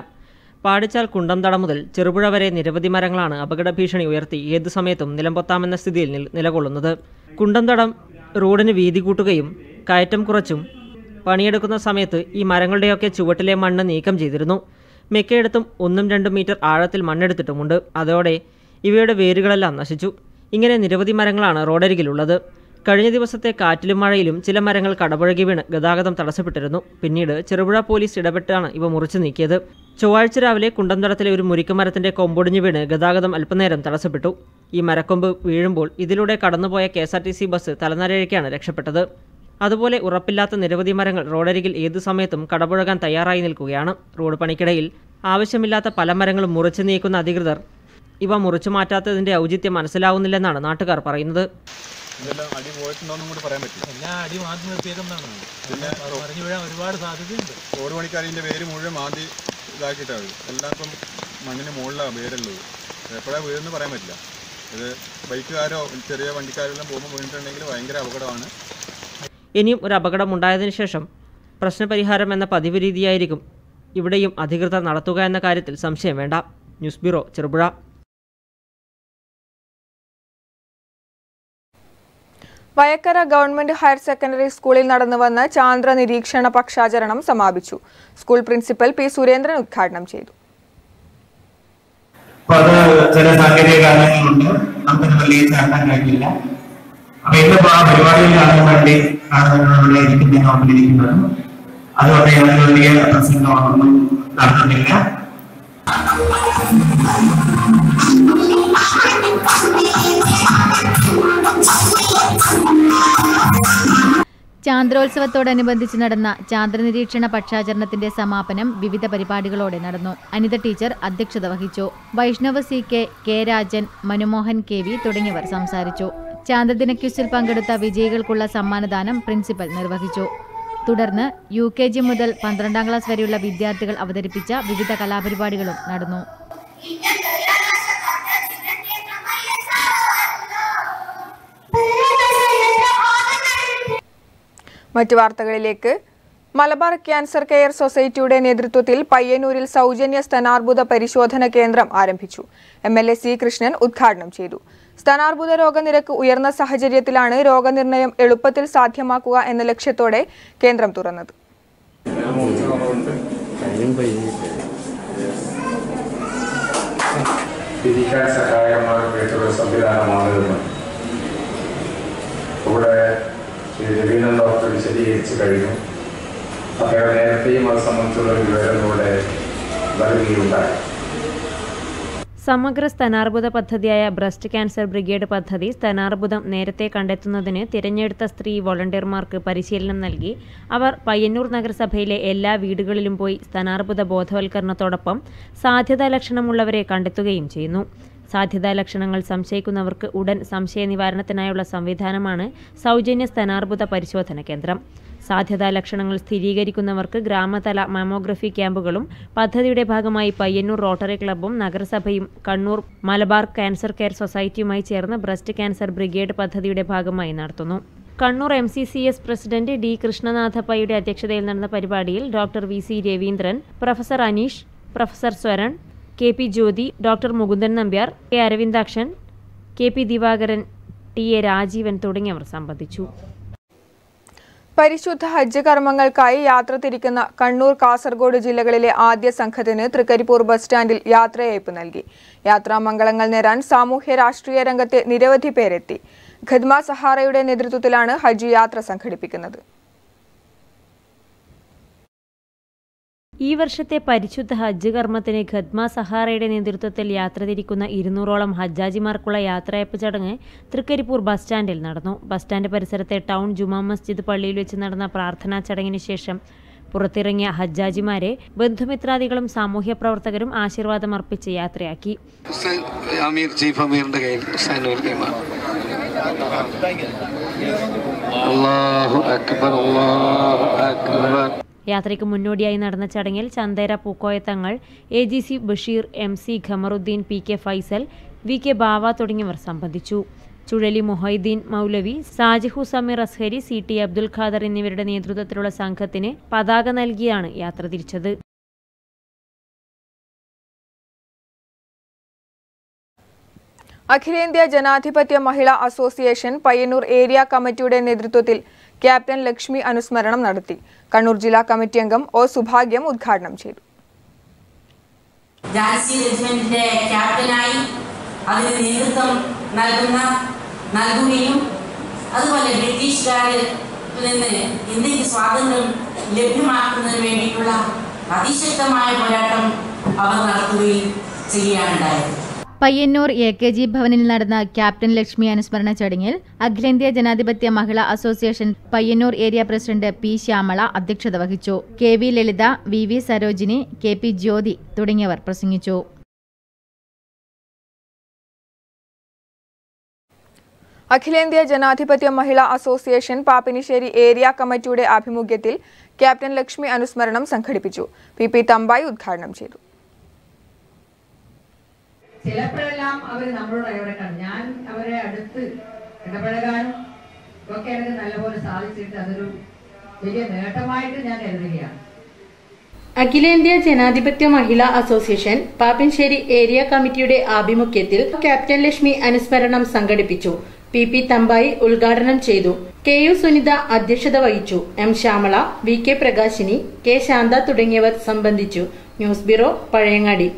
പാടിച്ചാൽ കുണ്ടംതട മുതൽ ചെറുപുഴ വരെ നിരവധി മരങ്ങളാണ് അപകട ഭീഷണി ഉയർത്തി ഏതു സമയത്തും നിലംപൊത്താമെന്ന സ്ഥിതിയിൽ നിലകൊള്ളുന്നത്. കുണ്ടംതടം റോഡിന് വീതി കൂട്ടുകയും കയറ്റം കുറച്ചും പണിയെടുക്കുന്ന സമയത്ത് ഈ മരങ്ങളുടെയൊക്കെ ചുവട്ടിലെ മണ്ണ് നീക്കം ചെയ്തിരുന്നു. മിക്കയിടത്തും 1-2 മീറ്റർ ആഴത്തിൽ മണ്ണെടുത്തിട്ടുമുണ്ട്. അതോടെ ഇവയുടെ വേരുകളെല്ലാം നശിച്ചു. ഇങ്ങനെ നിരവധി മരങ്ങളാണ് റോഡരികിലുള്ളത്. കഴിഞ്ഞ ദിവസത്തെ കാറ്റിലും മഴയിലും ചില മരങ്ങൾ കടപുഴകി വീണ് ഗതാഗതം തടസ്സപ്പെട്ടിരുന്നു. പിന്നീട് ചെറുപുഴ പോലീസ് ഇടപെട്ടാണ് ഇവ മുറിച്ചു നീക്കിയത്. ചൊവ്വാഴ്ച രാവിലെ കുണ്ടംതടത്തിലെ ഒരു മുരിക്കുമരത്തിന്റെ കൊമ്പൊടിഞ്ഞു വീണ് ഗതാഗതം അല്പനേരം തടസ്സപ്പെട്ടു. ഈ മരക്കൊമ്പ് വീഴുമ്പോൾ ഇതിലൂടെ കടന്നുപോയ KSRTC ബസ് തലനാരിഴയ്ക്കാണ് രക്ഷപ്പെട്ടത്. അതുപോലെ ഉറപ്പില്ലാത്ത നിരവധി മരങ്ങൾ റോഡരികിൽ ഏതു സമയത്തും കടപുഴകാൻ തയ്യാറായി നിൽക്കുകയാണ്. റോഡ് പണിക്കിടയിൽ ആവശ്യമില്ലാത്ത പല മരങ്ങളും മുറിച്ചു നീക്കുന്ന അധികൃതർ ഇവ മുറിച്ചു മാറ്റാത്തതിന്റെ ഔചിത്യം മനസ്സിലാവുന്നില്ലെന്നാണ് നാട്ടുകാർ പറയുന്നത്. ഇതെല്ലാം അടി പോയിട്ടുണ്ടോന്നും കൂടി പറയാൻ പറ്റില്ല. എല്ലാം അടി മാറ്റി നിർത്തിയേക്കുന്നതാണ്. പിന്നെ മറിഞ്ഞു വീഴാൻ ഒരുപാട് സാധ്യതയുണ്ട്. റോഡ് പണിക്കാരിൻ്റെ പേര് മുഴുവൻ മാറ്റി ഇതാക്കിയിട്ടാണ്. എല്ലാവർക്കും മണ്ണിന് മുകളിലാണ് വേരുള്ളത്. എപ്പോഴാണ് വീഴെന്ന് പറയാൻ പറ്റില്ല. ഇത് ബൈക്കുകാരോ ചെറിയ വണ്ടിക്കാരെല്ലാം പോകുമ്പോൾ വീണിട്ടുണ്ടെങ്കിൽ ഭയങ്കര അപകടമാണ്. ഇനിയും ഒരു അപകടം ഉണ്ടായതിനു ശേഷം പ്രശ്നപരിഹാരം എന്ന പതിവ് രീതിയായിരിക്കും ഇവിടെയും അധികൃതർ നടത്തുക എന്ന കാര്യത്തിൽ സംശയം വേണ്ട. News bureau Cherupuzha. Vayakkara government higher secondary സ്കൂളിൽ നടന്നുവന്ന ചാന്ദ്ര നിരീക്ഷണ പക്ഷാചരണം സമാപിച്ചു. സ്കൂൾ പ്രിൻസിപ്പൽ P സുരേന്ദ്രൻ ഉദ്ഘാടനം ചെയ്തു. ചില സാങ്കേതിക കാരണങ്ങളുണ്ട്, നമുക്കത് വലിയ ചേർക്കാൻ കഴിയില്ല. അപ്പൊ ഇന്നിപ്പോ ആ പരിപാടിയിൽ കാണാൻ വേണ്ടി ഇവിടെ ഇരിക്കുന്നതും അതുകൊണ്ട് ഞങ്ങൾ വലിയ പ്രസംഗമൊന്നും നടത്തുന്നില്ല. ചാന്ദ്രോത്സവത്തോടനുബന്ധിച്ച് നടന്ന ചാന്ദ്രനിരീക്ഷണ പക്ഷാചരണത്തിന്റെ സമാപനം വിവിധ പരിപാടികളോടെ നടന്നു. അനിത ടീച്ചർ അധ്യക്ഷത വഹിച്ചു. Vaishnav CK, K Rajan, Manumohan KV തുടങ്ങിയവർ സംസാരിച്ചു. ചാന്ദ്രദിന ക്വിസിൽ പങ്കെടുത്ത വിജയികൾക്കുള്ള സമ്മാനദാനം പ്രിൻസിപ്പൽ നിർവഹിച്ചു. തുടർന്ന് UKG മുതൽ 12ാം ക്ലാസ് വരെയുള്ള വിദ്യാർത്ഥികൾ അവതരിപ്പിച്ച വിവിധ കലാപരിപാടികളും നടന്നു. മറ്റു വാർത്തകളിലേക്ക്. മലബാർ ക്യാൻസർ കെയർ സൊസൈറ്റിയുടെ നേതൃത്വത്തിൽ പയ്യന്നൂരിൽ സൗജന്യ സ്തനാർബുദ പരിശോധന കേന്ദ്രം ആരംഭിച്ചു. MLA C കൃഷ്ണൻ ഉദ്ഘാടനം ചെയ്തു. സ്തനാർബുദ രോഗനിരക്ക് ഉയർന്ന സാഹചര്യത്തിലാണ് രോഗനിർണയം എളുപ്പത്തിൽ സാധ്യമാക്കുക എന്ന ലക്ഷ്യത്തോടെ കേന്ദ്രം തുറന്നത്. രവീന്ദ്രൻ ഡോക്ടർ വിശദീകരിച്ചു കഴിഞ്ഞു. അദ്ദേഹം നേരത്തെയും അത് സംബന്ധിച്ചുള്ള വിവരങ്ങളുടെ നൽകുകയുണ്ടായി. സമഗ്ര സ്തനാർബുദ പദ്ധതിയായ ബ്രസ്റ്റ് ക്യാൻസർ ബ്രിഗേഡ് പദ്ധതി സ്തനാർബുദം നേരത്തെ കണ്ടെത്തുന്നതിന് തിരഞ്ഞെടുത്ത സ്ത്രീ വോളണ്ടിയർമാർക്ക് പരിശീലനം നൽകി. അവർ പയ്യന്നൂർ നഗരസഭയിലെ എല്ലാ വീടുകളിലും പോയി സ്തനാർബുദ ബോധവൽക്കരണത്തോടൊപ്പം സാധ്യതാ ലക്ഷണമുള്ളവരെ കണ്ടെത്തുകയും ചെയ്യുന്നു. സാധ്യതാ ലക്ഷണങ്ങൾ സംശയിക്കുന്നവർക്ക് ഉടൻ സംശയ നിവാരണത്തിനായുള്ള സംവിധാനമാണ് സൗജന്യ സ്തനാർബുദ പരിശോധന കേന്ദ്രം. സാധ്യതാ ലക്ഷണങ്ങൾ സ്ഥിരീകരിക്കുന്നവർക്ക് ഗ്രാമതല മാമോഗ്രഫി ക്യാമ്പുകളും പദ്ധതിയുടെ ഭാഗമായി പയ്യന്നൂർ റോട്ടറി ക്ലബ്ബും നഗരസഭയും കണ്ണൂർ മലബാർ ക്യാൻസർ കെയർ സൊസൈറ്റിയുമായി ചേർന്ന് ബ്രസ്റ്റ് ക്യാൻസർ ബ്രിഗേഡ് പദ്ധതിയുടെ ഭാഗമായി നടത്തുന്നു. കണ്ണൂർ MCCS പ്രസിഡന്റ് D കൃഷ്ണനാഥപ്പയുടെ അധ്യക്ഷതയിൽ നടന്ന പരിപാടിയിൽ doctor VC Raveendran, professor Aneesh, professor Swaran, KP Jyothi, doctor Mukundan Nambiar, K Aravindakshan, KP Divakaran, TA Rajeevan തുടങ്ങിയവർ സംബന്ധിച്ചു. പരിശുദ്ധ ഹജ്ജ് കർമ്മങ്ങൾക്കായി യാത്ര തിരിക്കുന്ന കണ്ണൂർ, കാസർഗോഡ് ജില്ലകളിലെ ആദ്യ സംഘത്തിന് തൃക്കരിപ്പൂർ ബസ് സ്റ്റാൻഡിൽ യാത്രയയപ്പ് നൽകി. യാത്രാമംഗളങ്ങൾ നേരാൻ സാമൂഹ്യ രാഷ്ട്രീയ രംഗത്തെ നിരവധി പേരെത്തി. ഖദ്മ സഹാറയുടെ നേതൃത്വത്തിലാണ് ഹജ്ജ് യാത്ര സംഘടിപ്പിക്കുന്നത്. ഈ വർഷത്തെ പരിശുദ്ധ ഹജ്ജ് കർമ്മത്തിന് ഖദ്മ സഹാറയുടെ നേതൃത്വത്തിൽ യാത്ര തിരിക്കുന്ന 200ഓളം ഹജ്ജാജിമാർക്കുള്ള യാത്രയയപ്പ് ചടങ്ങ് തൃക്കരിപ്പൂർ ബസ് സ്റ്റാൻഡിൽ നടന്നു. ബസ് സ്റ്റാൻഡ് പരിസരത്തെ ടൗൺ ജുമാ മസ്ജിദ് പള്ളിയിൽ വെച്ച് നടന്ന പ്രാർത്ഥനാ ചടങ്ങിന് ശേഷം പുറത്തിറങ്ങിയ ഹജ്ജാജിമാരെ ബന്ധുമിത്രാദികളും സാമൂഹ്യ പ്രവർത്തകരും ആശീർവാദം അർപ്പിച്ച് യാത്രയാക്കി. യാത്രയ്ക്ക് മുന്നോടിയായി നടന്ന ചടങ്ങിൽ Chandera പൂക്കോയത്തങ്ങൾ, AGC Basheer, MC Kamaruddin, PK Faisal, VK ബാവ തുടങ്ങിയവർ സംബന്ധിച്ചു. ചുഴലി മൊഹൈദ്ദീൻ മൗലവി, സാജിഹു സമീർ അസ്ഹരി, CT അബ്ദുൽ ഖാദർ എന്നിവരുടെ നേതൃത്വത്തിലുള്ള സംഘത്തിന് പതാക നൽകിയാണ് യാത്ര തിരിച്ചത്. അഖിലേന്ത്യാ ജനാധിപത്യ മഹിളാ അസോസിയേഷൻ പയ്യന്നൂർ ഏരിയ കമ്മിറ്റിയുടെ നേതൃത്വത്തിൽ ക്യാപ്റ്റൻ ലക്ഷ്മി അനുസ്മരണം നടത്തി. കണ്ണൂർ ജില്ലാ കമ്മിറ്റി അംഗം O സുഭാഗ്യം ഉദ്ഘാടനം ചെയ്തു. ജാൻസി റെജിമെന്റിന്റെ ക്യാപ്റ്റനായി അതിന് നേതൃത്വം നൽകുകയും അതുപോലെ ബ്രിട്ടീഷുകാരിൽ നിന്ന് ഇന്ത്യക്ക് സ്വാതന്ത്ര്യം ലഭ്യമാക്കുന്നതിന് വേണ്ടിയിട്ടുള്ള അതിശക്തമായ പോരാട്ടം അവർ നടത്തുകയും ചെയ്യുകയാണുണ്ടായത്. പയ്യന്നൂർ AKG ഭവനിൽ നടന്ന ക്യാപ്റ്റൻ ലക്ഷ്മി അനുസ്മരണ ചടങ്ങിൽ അഖിലേന്ത്യാ ജനാധിപത്യ മഹിളാ association Payyanur area president P Shyamala അധ്യക്ഷത വഹിച്ചു. KV ലളിത, VV സരോജിനി, KP ജ്യോതി തുടങ്ങിയവർ പ്രസംഗിച്ചു. അഖിലേന്ത്യാ ജനാധിപത്യ മഹിളാ അസോസിയേഷൻ പാപ്പിനിശ്ശേരി ഏരിയ കമ്മിറ്റിയുടെ ആഭിമുഖ്യത്തിൽ ക്യാപ്റ്റൻ ലക്ഷ്മി അനുസ്മരണം സംഘടിപ്പിച്ചു. PP തമ്പായി ഉദ്ഘാടനം ചെയ്തു. ചിലപ്പോഴെല്ലാം അവർ നമ്മളോട് ഇടപെടണം. ഞാൻ അവരെ അടുത്ത് ഇടപെടാനും ഒക്കെ എനിക്ക് നല്ലപോലെ സാധിച്ചിട്ട് അതൊരു വലിയ നേട്ടമായിട്ട് ഞാൻ കരുതുകയാണ്. അഖിലേന്ത്യാ ജനാധിപത്യ മഹിളാ അസോസിയേഷൻ പാപ്പിനിശ്ശേരി ഏരിയ കമ്മിറ്റിയുടെ ആഭിമുഖ്യത്തിൽ ക്യാപ്റ്റൻ ലക്ഷ്മി അനുസ്മരണം സംഘടിപ്പിച്ചു. PP തമ്പായി ഉദ്ഘാടനം ചെയ്തു. KU സുനിത അധ്യക്ഷത വഹിച്ചു. M Shyamala, VK Prakashini, K Shantha തുടങ്ങിയവർ സംബന്ധിച്ചു. News bureau, Pazhayangadi.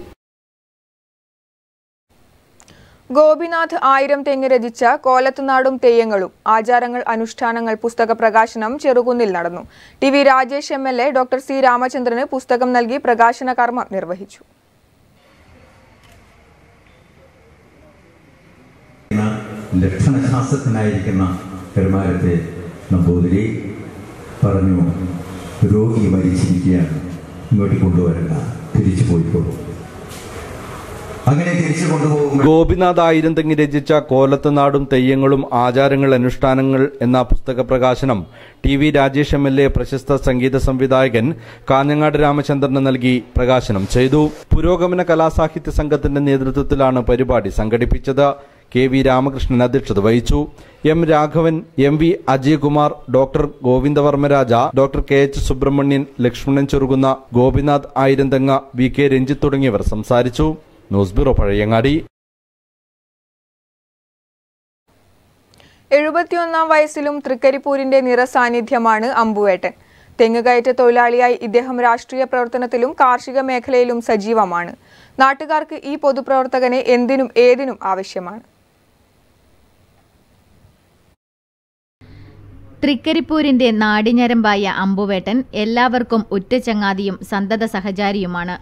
ഗോപിനാഥ് 1000 തെങ്ങ് രചിച്ച കോലത്തുനാടും തെയ്യങ്ങളും ആചാരങ്ങൾ അനുഷ്ഠാനങ്ങൾ പുസ്തക പ്രകാശനം ചെറുകുന്നിൽ നടന്നു. TV Rajesh MLA doctor C രാമചന്ദ്രന് പുസ്തകം നൽകി പ്രകാശന കർമ്മം നിർവഹിച്ചു. ലക്ഷണശാസ്ത്രജ്ഞനായിരിക്കുന്ന പെരുമാറ്റത്തെ നമ്പൂതിരി പറഞ്ഞു, രോഗി മരിച്ചിരിക്കുകയാണ്, ഇങ്ങോട്ട് കൊണ്ടുവരണ്ട, തിരിച്ചു പോയിക്കോളൂ. അങ്ങനെ തിരിച്ചു കൊണ്ടുപോകും. ഗോപിനാഥ് ആയിരംതെങ്ങി രചിച്ച കോലത്തുനാടും തെയ്യങ്ങളും ആചാരങ്ങൾ അനുഷ്ഠാനങ്ങൾ എന്ന പുസ്തക പ്രകാശനം TV രാജേഷ് MLA പ്രശസ്ത സംഗീത സംവിധായകൻ കാഞ്ഞങ്ങാട് രാമചന്ദ്രന് നൽകി പ്രകാശനം ചെയ്തു. പുരോഗമന കലാസാഹിത്യ സംഘത്തിന്റെ നേതൃത്വത്തിലാണ് പരിപാടി സംഘടിപ്പിച്ചത്. KV രാമകൃഷ്ണൻ അധ്യക്ഷത വഹിച്ചു. M Raghavan, MV Ajayakumar, doctor Govindavarmaraja, doctor KH Subrahmanyan, Lakshmanan Cherukunna, Gopinath Ayiramthenga, VK Ranjith തുടങ്ങിയവർ സംസാരിച്ചു. News bureau Pazhayangadi. 71 വയസ്സിലും തൃക്കരിപ്പൂരിന്റെ നിറസാന്നിധ്യമാണ് അമ്പുവേട്ടൻ. തെങ്ങുകയറ്റ തൊഴിലാളിയായി ഇദ്ദേഹം രാഷ്ട്രീയ പ്രവർത്തനത്തിലും കാർഷിക മേഖലയിലും സജീവമാണ്. നാട്ടുകാർക്ക് ഈ പൊതുപ്രവർത്തകനെ എന്തിനും ഏതിനും ആവശ്യമാണ്. തൃക്കരിപ്പൂരിന്റെ നാടിഞരമ്പായ അമ്പുവേട്ടൻ എല്ലാവർക്കും ഉറ്റ ചങ്ങാതിയും സന്തത സഹചാരിയുമാണ്.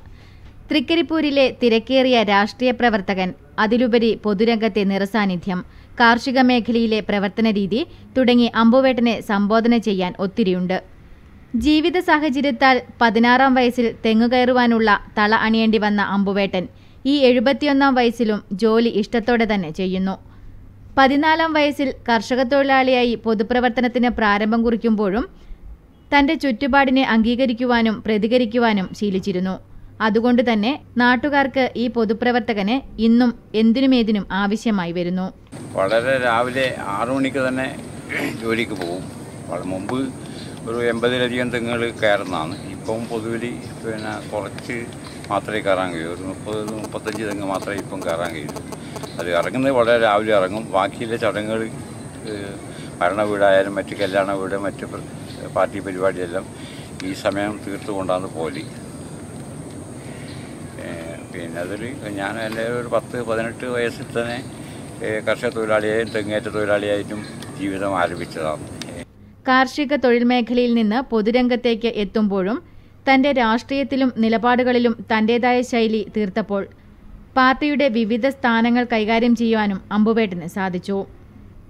തൃക്കരിപ്പൂരിലെ തിരക്കേറിയ രാഷ്ട്രീയ പ്രവർത്തകൻ, അതിലുപരി പൊതുരംഗത്തെ നിറസാന്നിധ്യം, കാർഷിക മേഖലയിലെ പ്രവർത്തന രീതി തുടങ്ങി അമ്പുവേട്ടനെ സംബോധന ചെയ്യാൻ ഒത്തിരിയുണ്ട്. ജീവിത സാഹചര്യത്താൽ 16-ാം വയസ്സിൽ തെങ്ങുകയറുവാനുള്ള തള അണിയേണ്ടി വന്ന അമ്പുവേട്ടൻ ഈ 71-ാം വയസ്സിലും ജോലി ഇഷ്ടത്തോടെ തന്നെ ചെയ്യുന്നു. 14-ാം വയസ്സിൽ കർഷക തൊഴിലാളിയായി പൊതുപ്രവർത്തനത്തിന് പ്രാരംഭം കുറിക്കുമ്പോഴും തന്റെ ചുറ്റുപാടിനെ അംഗീകരിക്കുവാനും പ്രതികരിക്കുവാനും ശീലിച്ചിരുന്നു. അതുകൊണ്ട് തന്നെ നാട്ടുകാർക്ക് ഈ പൊതുപ്രവർത്തകന് ഇന്നും എന്തിനുമേതിനും ആവശ്യമായി വരുന്നു. വളരെ രാവിലെ 6 മണിക്ക് തന്നെ ജോലിക്ക് പോകും. മുമ്പ് ഒരു 80-ലധികം തെങ്ങുകൾ കയറുന്നതാണ്. ഇപ്പം പൊതുവിൽ കുറച്ച് മാത്രമേ കയറാൻ കഴിയൂ. ഒരു 30-35 തെങ്ങ് മാത്രമേ ഇപ്പം കയറാൻ കഴിയൂ. അത് ഇറങ്ങുന്നത് വളരെ രാവിലെ ഇറങ്ങും. ബാക്കിയുള്ള ചടങ്ങുകൾ ഭരണ വീടായാലും മറ്റ് കല്യാണ വീട്, മറ്റ് പാർട്ടി പരിപാടിയെല്ലാം ഈ സമയം തീർത്തുകൊണ്ടാണ് പോലി. പിന്നെ അതിൽ ഞാൻ എല്ലാവരും ഒരു 10-18 വയസ്സിൽ തന്നെ കർഷക തൊഴിലാളിയായും തെങ്ങേറ്റ തൊഴിലാളിയായിട്ടും ജീവിതം ആരംഭിച്ചതാണ്. കാർഷിക തൊഴിൽ മേഖലയിൽ നിന്ന് പൊതുരംഗത്തേക്ക് എത്തുമ്പോഴും തന്റെ രാഷ്ട്രീയത്തിലും നിലപാടുകളിലും തന്റേതായ ശൈലി തീർത്തപ്പോൾ പാർട്ടിയുടെ വിവിധ സ്ഥാനങ്ങൾ കൈകാര്യം ചെയ്യുവാനും അമ്പുവേട്ടന് സാധിച്ചു.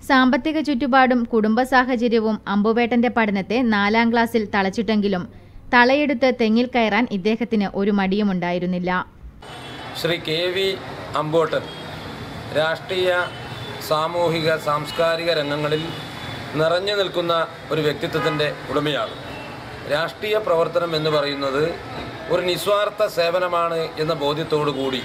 സാമ്പത്തിക ചുറ്റുപാടും കുടുംബ സാഹചര്യവും അമ്പുവേട്ടന്റെ പഠനത്തെ 4-ാം ക്ലാസ്സിൽ തളച്ചിട്ടെങ്കിലും തളയെടുത്ത് തെങ്ങിൽ കയറാൻ ഇദ്ദേഹത്തിന് ഒരു മടിയുമുണ്ടായിരുന്നില്ല. ശ്രീ KV അമ്പുവേട്ടൻ രാഷ്ട്രീയ, സാമൂഹിക, സാംസ്കാരിക രംഗങ്ങളിൽ നിറഞ്ഞു നിൽക്കുന്ന ഒരു വ്യക്തിത്വത്തിൻ്റെ ഉടമയാണ്. രാഷ്ട്രീയ പ്രവർത്തനം എന്ന് പറയുന്നത് ഒരു നിസ്വാർത്ഥ സേവനമാണ് എന്ന ബോധ്യത്തോടു കൂടി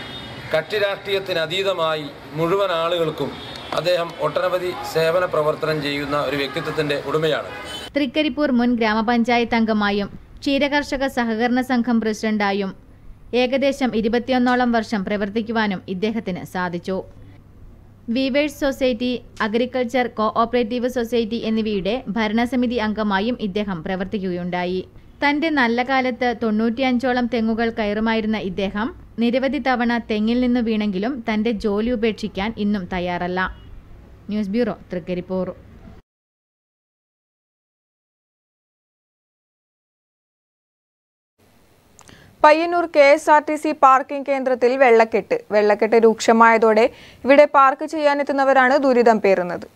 കക്ഷി രാഷ്ട്രീയത്തിനതീതമായി മുഴുവൻ ആളുകൾക്കും അദ്ദേഹം ഒട്ടനവധി സേവന പ്രവർത്തനം ചെയ്യുന്ന ഒരു വ്യക്തിത്വത്തിൻ്റെ ഉടമയാണ്. തൃക്കരിപ്പൂർ മുൻ ഗ്രാമപഞ്ചായത്ത് അംഗമായും ക്ഷീരകർഷക സഹകരണ സംഘം പ്രസിഡന്റായും ഏകദേശം 21ഓളം വർഷം പ്രവർത്തിക്കുവാനും ഇദ്ദേഹത്തിന് സാധിച്ചു. Weavers society, agriculture cooperative society എന്നിവയുടെ ഭരണസമിതി അംഗമായും ഇദ്ദേഹം പ്രവർത്തിക്കുകയുണ്ടായി. തന്റെ നല്ല കാലത്ത് 95ഓളം തെങ്ങുകൾ കയറുമായിരുന്ന ഇദ്ദേഹം നിരവധി തവണ തെങ്ങിൽ നിന്ന് വീണെങ്കിലും തന്റെ ജോലി ഉപേക്ഷിക്കാൻ ഇന്നും തയ്യാറല്ല. News bureau, Thrikaripur. Payyanur KSRTC parking കേന്ദ്രത്തിൽ വെള്ളക്കെട്ട് രൂക്ഷമായതോടെ ഇവിടെ പാർക്ക് ചെയ്യാനെത്തുന്നവരാണ് ദുരിതം പേറുന്നത്.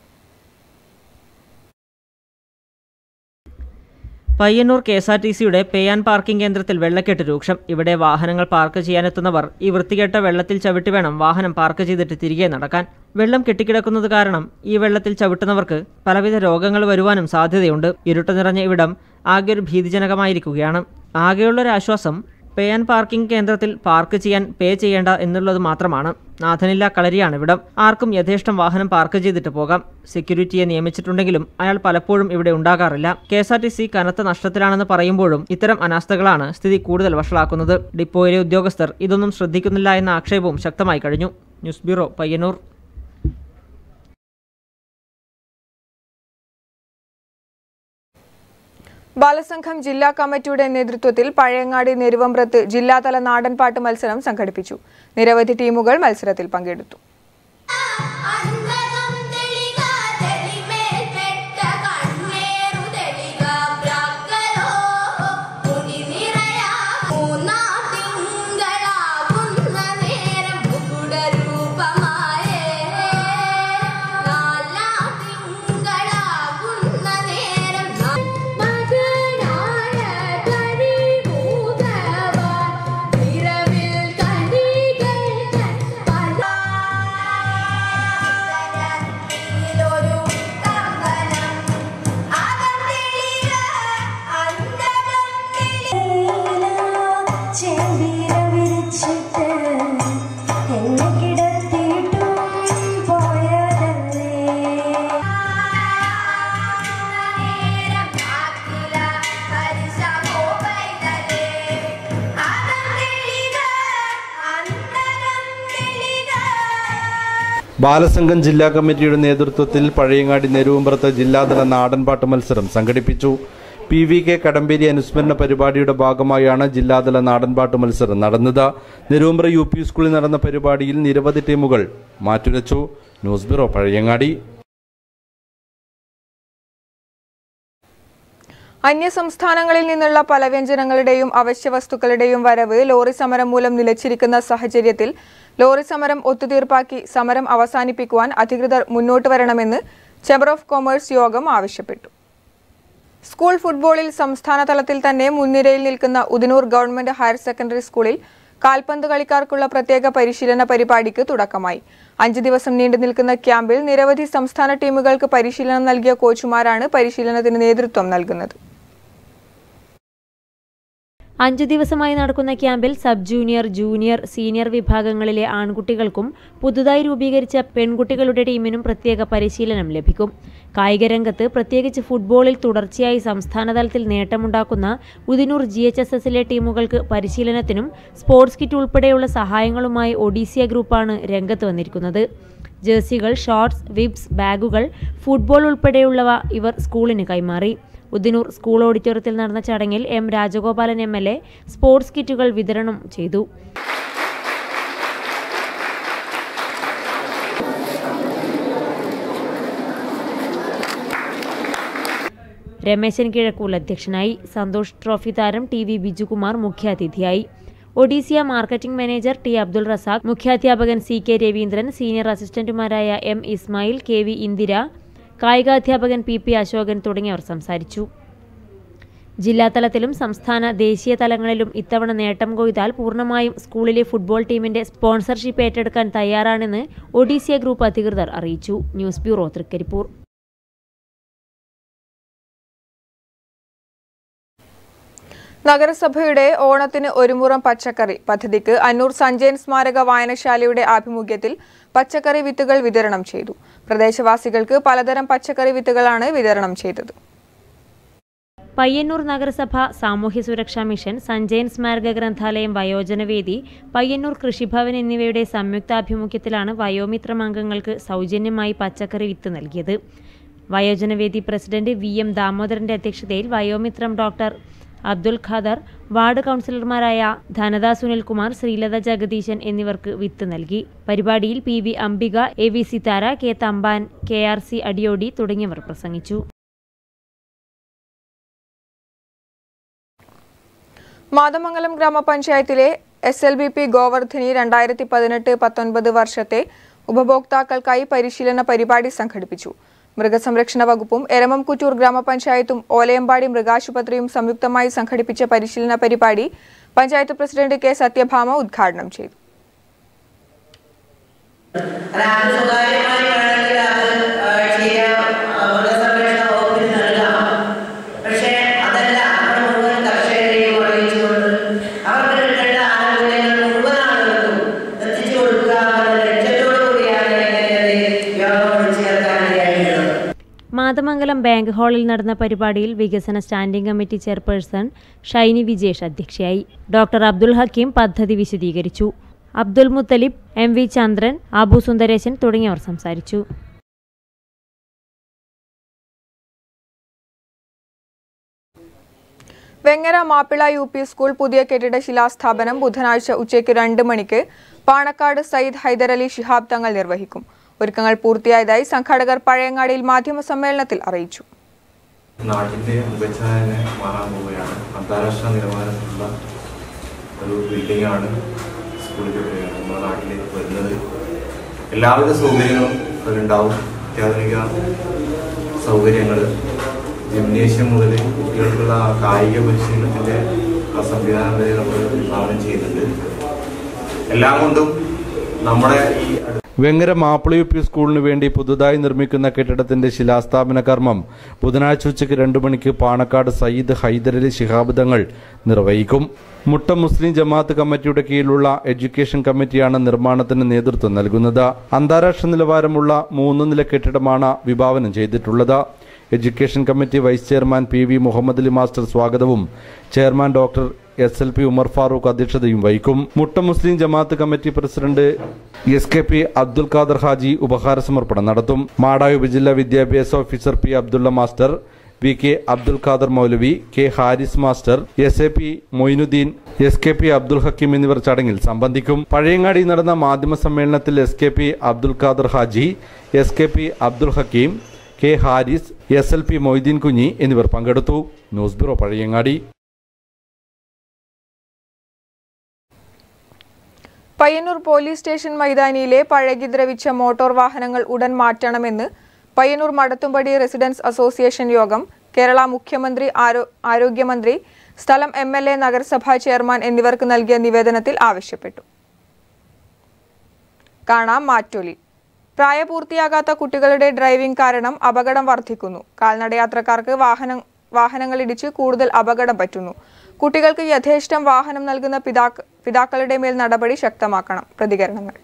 പയ്യന്നൂർ KSRTCയുടെ പേ ആൻഡ് പാർക്കിംഗ് കേന്ദ്രത്തിൽ വെള്ളക്കെട്ട് രൂക്ഷം. ഇവിടെ വാഹനങ്ങൾ പാർക്ക് ചെയ്യാനെത്തുന്നവർ ഈ വൃത്തികെട്ട വെള്ളത്തിൽ ചവിട്ടി വേണം വാഹനം പാർക്ക് ചെയ്തിട്ട് തിരികെ നടക്കാൻ. വെള്ളം കെട്ടിക്കിടക്കുന്നത് കാരണം ഈ വെള്ളത്തിൽ ചവിട്ടുന്നവർക്ക് പലവിധ രോഗങ്ങൾ വരുവാനും സാധ്യതയുണ്ട്. ഇരുട്ട് നിറഞ്ഞ ഇവിടം ആകെ ഒരു ഭീതിജനകമായിരിക്കുകയാണ്. ആകെയുള്ളൊരാശ്വാസം പേ ആൻഡ് പാർക്കിംഗ് കേന്ദ്രത്തിൽ പാർക്ക് ചെയ്യാൻ പേ ചെയ്യേണ്ട എന്നുള്ളത് മാത്രമാണ്. നാഥനില്ല കളരിയാണ് ഇവിടം. ആർക്കും യഥേഷ്ടം വാഹനം പാർക്ക് ചെയ്തിട്ട് പോകാം. സെക്യൂരിറ്റിയെ നിയമിച്ചിട്ടുണ്ടെങ്കിലും അയാൾ പലപ്പോഴും ഇവിടെ ഉണ്ടാകാറില്ല. KSRTC കനത്ത നഷ്ടത്തിലാണെന്ന് പറയുമ്പോഴും ഇത്തരം അനാസ്ഥകളാണ് സ്ഥിതി കൂടുതൽ വഷളാക്കുന്നത്. ഡിപ്പോയിലെ ഉദ്യോഗസ്ഥർ ഇതൊന്നും ശ്രദ്ധിക്കുന്നില്ല എന്ന ആക്ഷേപവും ശക്തമായി കഴിഞ്ഞു. News bureau, Payyanur. ബാലസംഘം ജില്ലാ കമ്മിറ്റിയുടെ നേതൃത്വത്തിൽ പഴയങ്ങാടി നെരുവമ്പ്രത്ത് ജില്ലാതല നാടൻപാട്ട് മത്സരം സംഘടിപ്പിച്ചു. നിരവധി ടീമുകൾ മത്സരത്തിൽ പങ്കെടുത്തു. ബാലസംഘം ജില്ലാ കമ്മിറ്റിയുടെ നേതൃത്വത്തിൽ പഴയങ്ങാടി നെരുവമ്പ്രത്ത് ജില്ലാതല നാടൻപാട്ട് മത്സരം സംഘടിപ്പിച്ചു. PVK കടമ്പേരി അനുസ്മരണ പരിപാടിയുടെ ഭാഗമായാണ് ജില്ലാതല നാടൻപാട്ട് മത്സരം നടന്നത്. നെരുവമ്പ്ര UP സ്കൂളിൽ നടന്ന പരിപാടിയിൽ നിരവധി ടീമുകൾ മാറ്റുരച്ചു. News bureau Pazhayangadi. അന്യസംസ്ഥാനങ്ങളിൽ നിന്നുള്ള പലവ്യഞ്ജനങ്ങളുടെയും അവശ്യവസ്തുക്കളുടെയും വരവ് ലോറി സമരം മൂലം നിലച്ചിരിക്കുന്ന സാഹചര്യത്തിൽ ലോറി സമരം ഒത്തുതീർപ്പാക്കി സമരം അവസാനിപ്പിക്കുവാൻ അധികൃതർ മുന്നോട്ട് വരണമെന്ന് ചേംബർ ഓഫ് കൊമേഴ്സ് യോഗം ആവശ്യപ്പെട്ടു. സ്കൂൾ ഫുട്ബോളിൽ സംസ്ഥാന തലത്തിൽ തന്നെ മുൻനിരയിൽ നിൽക്കുന്ന ഉദിനൂർ ഗവൺമെന്റ് ഹയർ സെക്കൻഡറി സ്കൂളിൽ കാൽപന്ത് കളിക്കാർക്കുള്ള പ്രത്യേക പരിശീലന പരിപാടിക്ക് തുടക്കമായി. 5 ദിവസം നീണ്ടു നിൽക്കുന്ന ക്യാമ്പിൽ നിരവധി സംസ്ഥാന ടീമുകൾക്ക് പരിശീലനം നൽകിയ കോച്ചുമാരാണ് പരിശീലനത്തിന് നേതൃത്വം നൽകുന്നത്. 5 ദിവസമായി നടക്കുന്ന ക്യാമ്പിൽ സബ് ജൂനിയർ, ജൂനിയർ, സീനിയർ വിഭാഗങ്ങളിലെ ആൺകുട്ടികൾക്കും പുതുതായി രൂപീകരിച്ച പെൺകുട്ടികളുടെ ടീമിനും പ്രത്യേക പരിശീലനം ലഭിക്കും. കായിക രംഗത്ത് പ്രത്യേകിച്ച് ഫുട്ബോളിൽ തുടർച്ചയായി സംസ്ഥാനതലത്തിൽ നേട്ടമുണ്ടാക്കുന്ന ഉദിനൂർ GHSSലെ ടീമുകൾക്ക് പരിശീലനത്തിനും സ്പോർട്സ് കിറ്റ് ഉൾപ്പെടെയുള്ള സഹായങ്ങളുമായി ഒഡീസിയ ഗ്രൂപ്പാണ് രംഗത്ത് വന്നിരിക്കുന്നത്. ജേഴ്സികൾ, ഷോർട്സ്, വിബ്സ്, ബാഗുകൾ, ഫുട്ബോൾ ഉൾപ്പെടെയുള്ളവ ഇവർ സ്കൂളിന് കൈമാറി. ഉദിനൂർ സ്കൂൾ ഓഡിറ്റോറിയത്തിൽ നടന്ന ചടങ്ങിൽ M. രാജഗോപാലൻ MLA സ്പോർട്സ് കിറ്റുകൾ വിതരണം ചെയ്തു. രമേശൻ കിഴക്കൂൽ അധ്യക്ഷനായി. സന്തോഷ് ട്രോഫി താരം TV ബിജുകുമാർ മുഖ്യാതിഥിയായി. Odisseia marketing manager T. Abdul Razak, മുഖ്യാധ്യാപകൻ CK രവീന്ദ്രൻ, സീനിയർ അസിസ്റ്റന്റുമാരായ M. ഇസ്മായിൽ, KV ഇന്ദിര, കായികാധ്യാപകൻ PP അശോകൻ തുടങ്ങിയവർ സംസാരിച്ചു. ജില്ലാതലത്തിലും സംസ്ഥാന ദേശീയ തലങ്ങളിലും ഇത്തവണ നേട്ടം കൊയ്താൽ പൂർണ്ണമായും സ്കൂളിലെ ഫുട്ബോൾ ടീമിന്റെ സ്പോൺസർഷിപ്പ് ഏറ്റെടുക്കാൻ തയ്യാറാണെന്ന് ഒഡീസിയ ഗ്രൂപ്പ് അധികൃതർ അറിയിച്ചു. News bureau, Thrikaripur. നഗരസഭയുടെ ഓണത്തിന് ഒരു മുറം പച്ചക്കറി പദ്ധതിക്ക് അന്നൂർ സഞ്ജയൻ സ്മാരക വായനശാലയുടെ ആഭിമുഖ്യത്തിൽ പച്ചക്കറി വിത്തുകൾ വിതരണം ചെയ്തു. പ്രദേശവാസികൾക്ക് പലതരം പച്ചക്കറി വിത്തുകളാണ് വിതരണം ചെയ്തത്. പയ്യന്നൂർ നഗരസഭ, സാമൂഹ്യ സുരക്ഷാ മിഷൻ, സഞ്ജയൻ സ്മാരക ഗ്രന്ഥാലയം, വയോജനവേദി, പയ്യന്നൂർ കൃഷിഭവൻ എന്നിവയുടെ സംയുക്താഭിമുഖ്യത്തിലാണ് വയോമിത്രം അംഗങ്ങൾക്ക് സൗജന്യമായി പച്ചക്കറി വിത്ത് നൽകിയത്. വയോജനവേദി പ്രസിഡന്റ് VM ദാമോദരന്റെ അധ്യക്ഷതയിൽ വയോമിത്രം ഡോക്ടർ അബ്ദുൽ ഖാദർ, വാർഡ് കൗൺസിലർമാരായ ധനദ സുനിൽകുമാർ, ശ്രീലത ജഗദീശൻ എന്നിവർക്ക് വിത്ത് നൽകി. പരിപാടിയിൽ PV Ambika, AV Sithara, K. Thampan, KRC Adiyodi തുടങ്ങിയവർ പ്രസംഗിച്ചു. മാതമംഗലം ഗ്രാമപഞ്ചായത്തിലെ SLBP ഗോവർദ്ധനി 2018-19 വർഷത്തെ ഉപഭോക്താക്കൾക്കായി പരിശീലന പരിപാടി സംഘടിപ്പിച്ചു. മൃഗസംരക്ഷണ വകുപ്പും എരമംകുറ്റൂർ ഗ്രാമപഞ്ചായത്തും ഓലയമ്പാടി മൃഗാശുപത്രിയും സംയുക്തമായി സംഘടിപ്പിച്ച പരിശീലന പരിപാടി പഞ്ചായത്ത് പ്രസിഡന്റ് K. സത്യഭാമ ഉദ്ഘാടനം ചെയ്തു. മാതമംഗലം ബാങ്ക് ഹാളിൽ നടന്ന പരിപാടിയിൽ വികസന standing committee chairperson Shiny Vijesh അധ്യക്ഷയായി. ഡോക്ടർ അബ്ദുൽ ഹക്കീം പദ്ധതി വിശദീകരിച്ചു. അബ്ദുൽ മുത്തലിബ്, MV ചന്ദ്രൻ, അബു സുന്ദരേശൻ തുടങ്ങിയവർ സംസാരിച്ചു. വെങ്ങര മാപ്പിള UP സ്കൂൾ പുതിയ കെട്ടിട ശിലാസ്ഥാപനം ബുധനാഴ്ച ഉച്ചയ്ക്ക് 2 മണിക്ക് പാണക്കാട് സയ്യിദ് ഹൈദരലി ശിഹാബ് തങ്ങൾ നിർവഹിക്കും. ഒരുക്കങ്ങൾ പൂർത്തിയായതായി സംഘാടകർ പഴയങ്ങാടിയിൽ മാധ്യമ സമ്മേളനത്തിൽ അറിയിച്ചു. നാട്ടിന്റെ മുഖച്ഛായ മാറാൻ പോവുകയാണ്. അന്താരാഷ്ട്ര നിലവാരത്തിലുള്ള ഒരു ബിൽഡിംഗ് ആണ് സ്കൂളിൽ നമ്മുടെ നാട്ടിലേക്ക് വരുന്നത്. എല്ലാവിധ സൗകര്യങ്ങളും അതിലുണ്ടാവും. അത്യാധുനിക സൗകര്യങ്ങൾ, ജിംനേഷ്യം മുതൽ കുട്ടികൾക്കുള്ള കായിക പരിശീലനത്തിന്റെ സംവിധാനം വരെ നമ്മൾ വിഭാവനം ചെയ്യുന്നുണ്ട്. എല്ലാം കൊണ്ടും നമ്മുടെ ഈ വെങ്ങര മാപ്പിള UP സ്കൂളിന് വേണ്ടി പുതുതായി നിർമ്മിക്കുന്ന കെട്ടിടത്തിന്റെ ശിലാസ്ഥാപന കർമ്മം ബുധനാഴ്ച ഉച്ചയ്ക്ക് 2 മണിക്ക് പാണക്കാട് സയ്യിദ് ഹൈദരലി ശിഹാബ് തങ്ങൾ നിർവഹിക്കും. മുട്ടം മുസ്ലിം ജമാഅത്ത് കമ്മിറ്റിയുടെ കീഴിലുള്ള എഡ്യൂക്കേഷൻ കമ്മിറ്റിയാണ് നിർമ്മാണത്തിന് നേതൃത്വം നൽകുന്നത്. അന്താരാഷ്ട്ര നിലവാരമുള്ള 3 നില കെട്ടിടമാണ് വിഭാവനം ചെയ്തിട്ടുള്ളത്. Education committee vice chairman PV Muhammad Ali master സ്വാഗതവും chairman doctor SLP Umar Farooq അധ്യക്ഷതയും വഹിക്കും. Mutta Muslim Jamaath committee president SKP Abdul Khader Haji ഉപഹാര സമർപ്പണം നടത്തും. മാടായി ഉപജില്ലാ വിദ്യാഭ്യാസ officer P Abdulla master, VK Abdul Khader Moulavi, K Haris master, SAP Moinudheen, SKP Abdul Hakeem എന്നിവർ ചടങ്ങിൽ സംബന്ധിക്കും. പഴയങ്ങാടി നടന്ന മാധ്യമ സമ്മേളനത്തിൽ SKP Abdul Khader Haji, SKP Abdul Hakeem, K Haris, SLP Moideen Kunhi എന്നിവർ പങ്കെടുത്തു. News bureau Pazhayangadi. Payyanur police station മൈതാനിയിലെ പഴകി ദ്രവിച്ച മോട്ടോർ വാഹനങ്ങൾ ഉടൻ മാറ്റണമെന്ന് പയ്യന്നൂർ മടത്തുംപടി റെസിഡൻസ് അസോസിയേഷൻ യോഗം കേരള മുഖ്യമന്ത്രി, ആരോഗ്യമന്ത്രി, സ്ഥലം MLA, നഗരസഭാ ചെയർമാൻ എന്നിവർക്ക് നൽകിയ നിവേദനത്തിൽ ആവശ്യപ്പെട്ടു. കാണാം മാറ്റൊലി. പ്രായപൂർത്തിയാകാത്ത കുട്ടികളുടെ ഡ്രൈവിംഗ് കാരണം അപകടം വർദ്ധിക്കുന്നു. കാൽനടയാത്രക്കാർക്ക് വാഹനങ്ങളിടിച്ച് കൂടുതൽ അപകടം പറ്റുന്നു. കുട്ടികൾക്ക് യഥേഷ്ടം വാഹനം നൽകുന്ന പിതാക്കളുടെ മേൽ നടപടി ശക്തമാക്കണം. പ്രതികരണങ്ങൾ.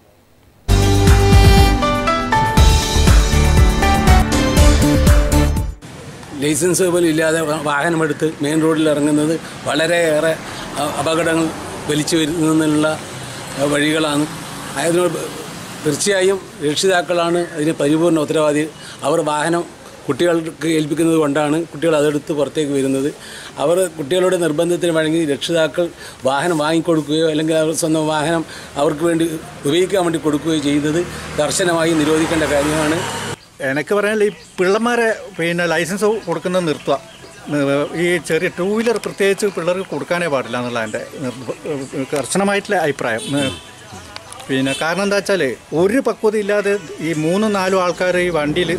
ലൈസൻസ് പോലും ഇല്ലാതെ വാഹനമെടുത്ത് മെയിൻ റോഡിൽ ഇറങ്ങുന്നത് വളരെയേറെ അപകടങ്ങൾ വലിച്ചു വരുന്നതിനുള്ള വഴികളാണ്. അതിനോട് തീർച്ചയായും രക്ഷിതാക്കളാണ് അതിന് പരിപൂർണ്ണ ഉത്തരവാദി. അവർ വാഹനം കുട്ടികൾക്ക് ഏൽപ്പിക്കുന്നത് കൊണ്ടാണ് കുട്ടികൾ അതെടുത്ത് പുറത്തേക്ക് വരുന്നത്. അവർ കുട്ടികളുടെ നിർബന്ധത്തിന് വഴങ്ങി രക്ഷിതാക്കൾ വാഹനം വാങ്ങിക്കൊടുക്കുകയോ അല്ലെങ്കിൽ അവർ സ്വന്തം വാഹനം അവർക്ക് വേണ്ടി ഉപയോഗിക്കാൻ വേണ്ടി കൊടുക്കുകയോ ചെയ്യുന്നത് കർശനമായി നിരോധിക്കേണ്ട കാര്യമാണ്. എനിക്ക് പറയാനുള്ള ഈ പിള്ളമാരെ ലൈസൻസ് കൊടുക്കുന്നത് നിർത്തുക. ഈ ചെറിയ 2 വീലർ പ്രത്യേകിച്ച് പിള്ളേർക്ക് കൊടുക്കാനേ പാടില്ല എന്നുള്ള എൻ്റെ കർശനമായിട്ടുള്ള അഭിപ്രായം. കാരണം എന്താ വെച്ചാൽ ഒരു പക്വത ഇല്ലാതെ ഈ 3-4 ആൾക്കാർ ഈ വണ്ടിയിൽ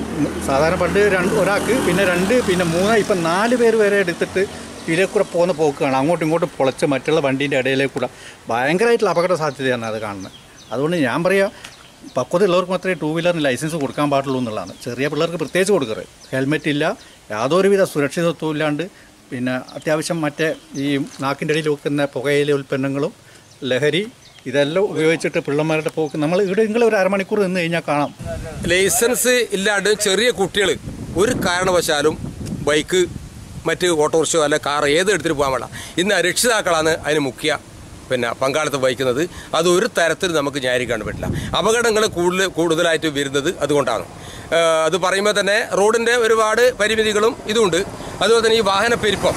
സാധാരണ പണ്ട് ഒരാൾക്ക് പിന്നെ 2 പിന്നെ 3 ഇപ്പം 4 പേര് വരെ എടുത്തിട്ട് ഇതിലെ കൂടെ പോകുന്ന പോക്കാണ്. അങ്ങോട്ടും ഇങ്ങോട്ടും പൊളച്ച് മറ്റുള്ള വണ്ടീൻ്റെ ഇടയിലേക്ക് കൂടെ ഭയങ്കരമായിട്ടുള്ള അപകട സാധ്യതയാണ് അത് കാണുന്നത്. അതുകൊണ്ട് ഞാൻ പറയാം, പക്വത ഉള്ളവർക്ക് മാത്രമേ 2 വീലറിന് ലൈസൻസ് കൊടുക്കാൻ പാടുള്ളൂ എന്നുള്ളതാണ്. ചെറിയ പിള്ളേർക്ക് പ്രത്യേകിച്ച് കൊടുക്കരുത്. ഹെൽമെറ്റ് ഇല്ല, യാതൊരുവിധ സുരക്ഷിതത്വം ഇല്ലാണ്ട് പിന്നെ അത്യാവശ്യം മറ്റേ ഈ നാക്കിൻ്റെ ഇടയിൽ വെക്കുന്ന പുകയില ഉൽപ്പന്നങ്ങളും ലഹരി ഇതെല്ലാം ഉപയോഗിച്ചിട്ട് പിള്ളമാരുടെ പോക്ക് നമ്മൾ ഇവിടെ ഒരു അരമണിക്കൂർ നിന്ന് കഴിഞ്ഞാൽ കാണാം. ലൈസൻസ് ഇല്ലാണ്ട് ചെറിയ കുട്ടികൾ ഒരു കാരണവശാലും ബൈക്ക്, മറ്റ് ഓട്ടോറിക്ഷയോ അല്ലെ കാർ ഏത് എടുത്തിട്ട് പോകാൻ വേണ്ട. ഇന്ന് രക്ഷിതാക്കളാണ് അതിന് മുഖ്യ പങ്കാളിത്തം വഹിക്കുന്നത്. അത് ഒരു തരത്തിൽ നമുക്ക് ന്യായീകരിക്കാൻ പറ്റില്ല. അപകടങ്ങൾ കൂടുതലായിട്ട് വരുന്നത് അതുകൊണ്ടാണ്. അത് പറയുമ്പോൾ തന്നെ റോഡിൻ്റെ ഒരുപാട് പരിമിതികളും ഇതുണ്ട്. അതുപോലെ തന്നെ ഈ വാഹന പെരുപ്പം,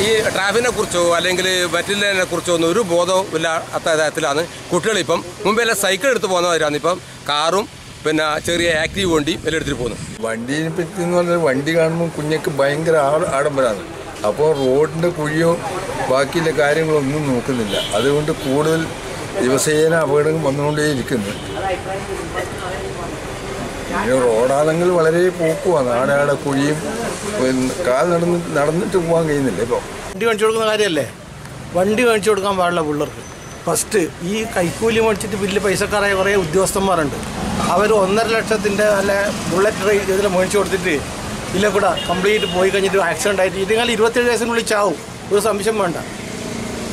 ഈ ട്രാഫിക്കിനെ കുറിച്ചോ അല്ലെങ്കിൽ മറ്റുള്ളതിനെ കുറിച്ചോ ഒന്നും ഒരു ബോധവും ഇല്ലാത്ത തരത്തിലാണ് കുട്ടികളിപ്പം. മുമ്പെല്ലാം സൈക്കിൾ എടുത്ത് പോകുന്നവരാണ് ഇപ്പം കാറും പിന്നെ ചെറിയ ആക്റ്റീവ് വണ്ടി എല്ലാം എടുത്തിട്ട് പോകുന്നത്. വണ്ടീനെ പറ്റി എന്ന് പറഞ്ഞാൽ വണ്ടി കാണുമ്പോൾ കുഞ്ഞക്ക് ഭയങ്കര ആഡംബരമാണ്. അപ്പോൾ റോഡിൻ്റെ കുഴിയോ ബാക്കിയുള്ള കാര്യങ്ങളൊന്നും നോക്കുന്നില്ല. അതുകൊണ്ട് കൂടുതൽ ദിവസേന അപകടങ്ങൾ വന്നുകൊണ്ടേയിരിക്കുന്നു. റോഡാണെങ്കിൽ വളരെ പോക്കുവാണ്. ആടെ കുഴിയും കാൽ നടന്നിട്ട് പോകാൻ കഴിയുന്നില്ല. ഇപ്പോൾ വണ്ടി മേടിച്ചു കൊടുക്കുന്ന കാര്യമല്ലേ, വണ്ടി മേടിച്ചു കൊടുക്കാൻ പാടില്ല പിള്ളേർക്ക്. ഫസ്റ്റ് ഈ കൈക്കൂലി മേടിച്ചിട്ട് വലിയ പൈസക്കാരായ കുറേ ഉദ്യോഗസ്ഥന്മാരുണ്ട്. അവർ 1.5 ലക്ഷത്തിൻ്റെ അല്ലെ ബുള്ളറ്റ് റേറ്റ് ഇതിൽ മേടിച്ചു കൊടുത്തിട്ട് ഇല്ല കൂടെ കംപ്ലീറ്റ് പോയി കഴിഞ്ഞിട്ട് ആക്സിഡൻ്റ് ആയിട്ട് ഇതിനാൽ 27 വയസ്സിനുള്ളിൽ ചാവും. ഒരു സംശയം വേണ്ട.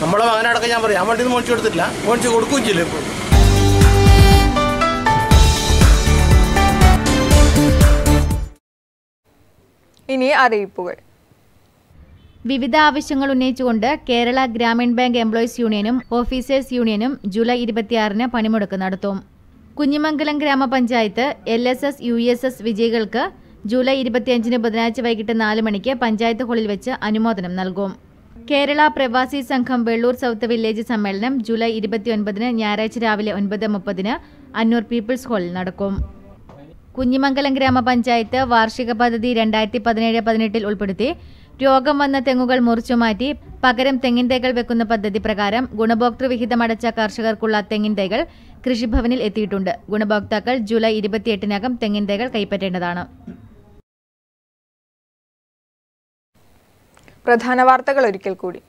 നമ്മളെ മകനടക്കം ഞാൻ പറയാം, ആ വണ്ടി മേടിച്ചു കൊടുത്തിട്ടില്ല, മേടിച്ച് കൊടുക്കുകയും ചെയ്യില്ല. ഇപ്പോൾ ഇനി അറിയിപ്പുകൾ. വിവിധ ആവശ്യങ്ങൾ ഉന്നയിച്ചുകൊണ്ട് കേരള ഗ്രാമീൺ ബാങ്ക് എംപ്ലോയീസ് യൂണിയനും ഓഫീസേഴ്സ് യൂണിയനും ജൂലൈ 26-ന് പണിമുടക്ക് നടത്തും. കുഞ്ഞിമംഗലം ഗ്രാമപഞ്ചായത്ത് LSS USS വിജയികൾക്ക് ജൂലൈ 25-ന് ബുധനാഴ്ച വൈകിട്ട് 4 മണിക്ക് പഞ്ചായത്ത് ഹാളിൽ വെച്ച് അനുമോദനം നൽകും. കേരള പ്രവാസി സംഘം വെള്ളൂർ സൗത്ത് വില്ലേജ് സമ്മേളനം ജൂലൈ 29-ന് ഞായറാഴ്ച രാവിലെ 9:30-ന് അന്നൂർ പീപ്പിൾസ് ഹാളിൽ നടക്കും. കുഞ്ഞിമംഗലം ഗ്രാമപഞ്ചായത്ത് വാർഷിക പദ്ധതി 2017-18 ഉൾപ്പെടുത്തി രോഗം വന്ന തെങ്ങുകൾ മുറിച്ചുമാറ്റി പകരം തെങ്ങിൻ തൈകൾ വെക്കുന്ന പദ്ധതി പ്രകാരം ഗുണഭോക്തൃ വിഹിതമടച്ച കർഷകർക്കുള്ള തെങ്ങിൻ തൈകൾ കൃഷിഭവനിൽ എത്തിയിട്ടുണ്ട്. ഗുണഭോക്താക്കൾ ജൂലൈ 28-നകം തെങ്ങിൻ തൈകൾ കൈപ്പറ്റേണ്ടതാണ്. പ്രധാന വാർത്തകൾ ഒരിക്കൽ കൂടി.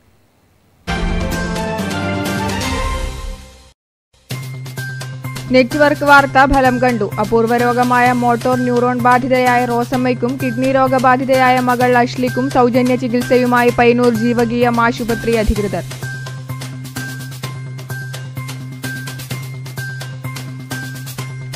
നെറ്റ്വർക്ക് വാർത്ത ഫലം കണ്ടു. അപൂർവ രോഗമായ മോട്ടോർ ന്യൂറോൺ ബാധിതയായ റോസമ്മയ്ക്കും കിഡ്നി രോഗബാധിതയായ മകൾ അഷ്ലിക്കും സൗജന്യ ചികിത്സയുമായി പയ്യന്നൂർ ജീവകീയം ആശുപത്രി അധികൃതർ.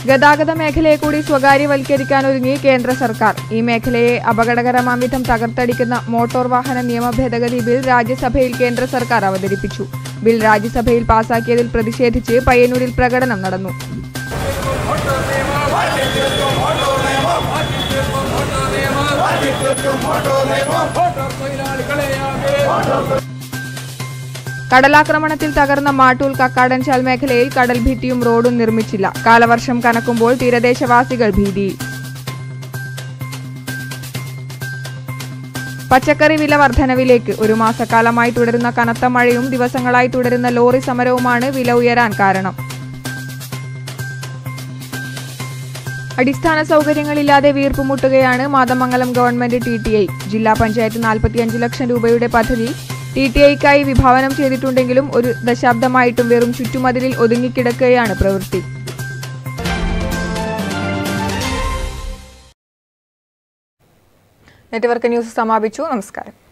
ഗതാഗത മേഖലയെ കൂടി സ്വകാര്യവൽക്കരിക്കാനൊരുങ്ങി കേന്ദ്ര സർക്കാർ. ഈ മേഖലയെ അപകടകരമാം വിധം തകർത്തടിക്കുന്ന മോട്ടോർ വാഹന നിയമ ഭേദഗതി ബിൽ രാജ്യസഭയിൽ കേന്ദ്ര സർക്കാർ അവതരിപ്പിച്ചു. ബിൽ രാജ്യസഭയിൽ പാസാക്കിയതിൽ പ്രതിഷേധിച്ച് പയ്യന്നൂരിൽ പ്രകടനം നടന്നു. കടലാക്രമണത്തിൽ തകർന്ന മാട്ടൂൽ കക്കാടൻചാൽ മേഖലയിൽ കടൽ ഭിത്തിയും റോഡും നിർമ്മിച്ചില്ല. കാലവർഷം കനക്കുമ്പോൾ തീരദേശവാസികൾ ഭീതിയിൽ. പച്ചക്കറി വില വർധനവിലേക്ക്. ഒരു മാസക്കാലമായി തുടരുന്ന കനത്ത മഴയും ദിവസങ്ങളായി തുടരുന്ന ലോറി സമരവുമാണ് വില ഉയരാൻ കാരണം. അടിസ്ഥാന സൗകര്യങ്ങളില്ലാതെ വീർപ്പുമുട്ടുകയാണ് മാതമംഗലം ഗവൺമെന്റ് TTI. ജില്ലാ പഞ്ചായത്ത് 45 ലക്ഷം രൂപയുടെ പദ്ധതി TTIക്കായി വിഭാവനം ചെയ്തിട്ടുണ്ടെങ്കിലും ഒരു ദശാബ്ദമായിട്ടും വെറും ചുറ്റുമതിലിൽ ഒതുങ്ങിക്കിടക്കുകയാണ് പ്രവൃത്തി. നെറ്റ്വർക്ക് ന്യൂസ് സമാപിച്ചു. നമസ്കാരം.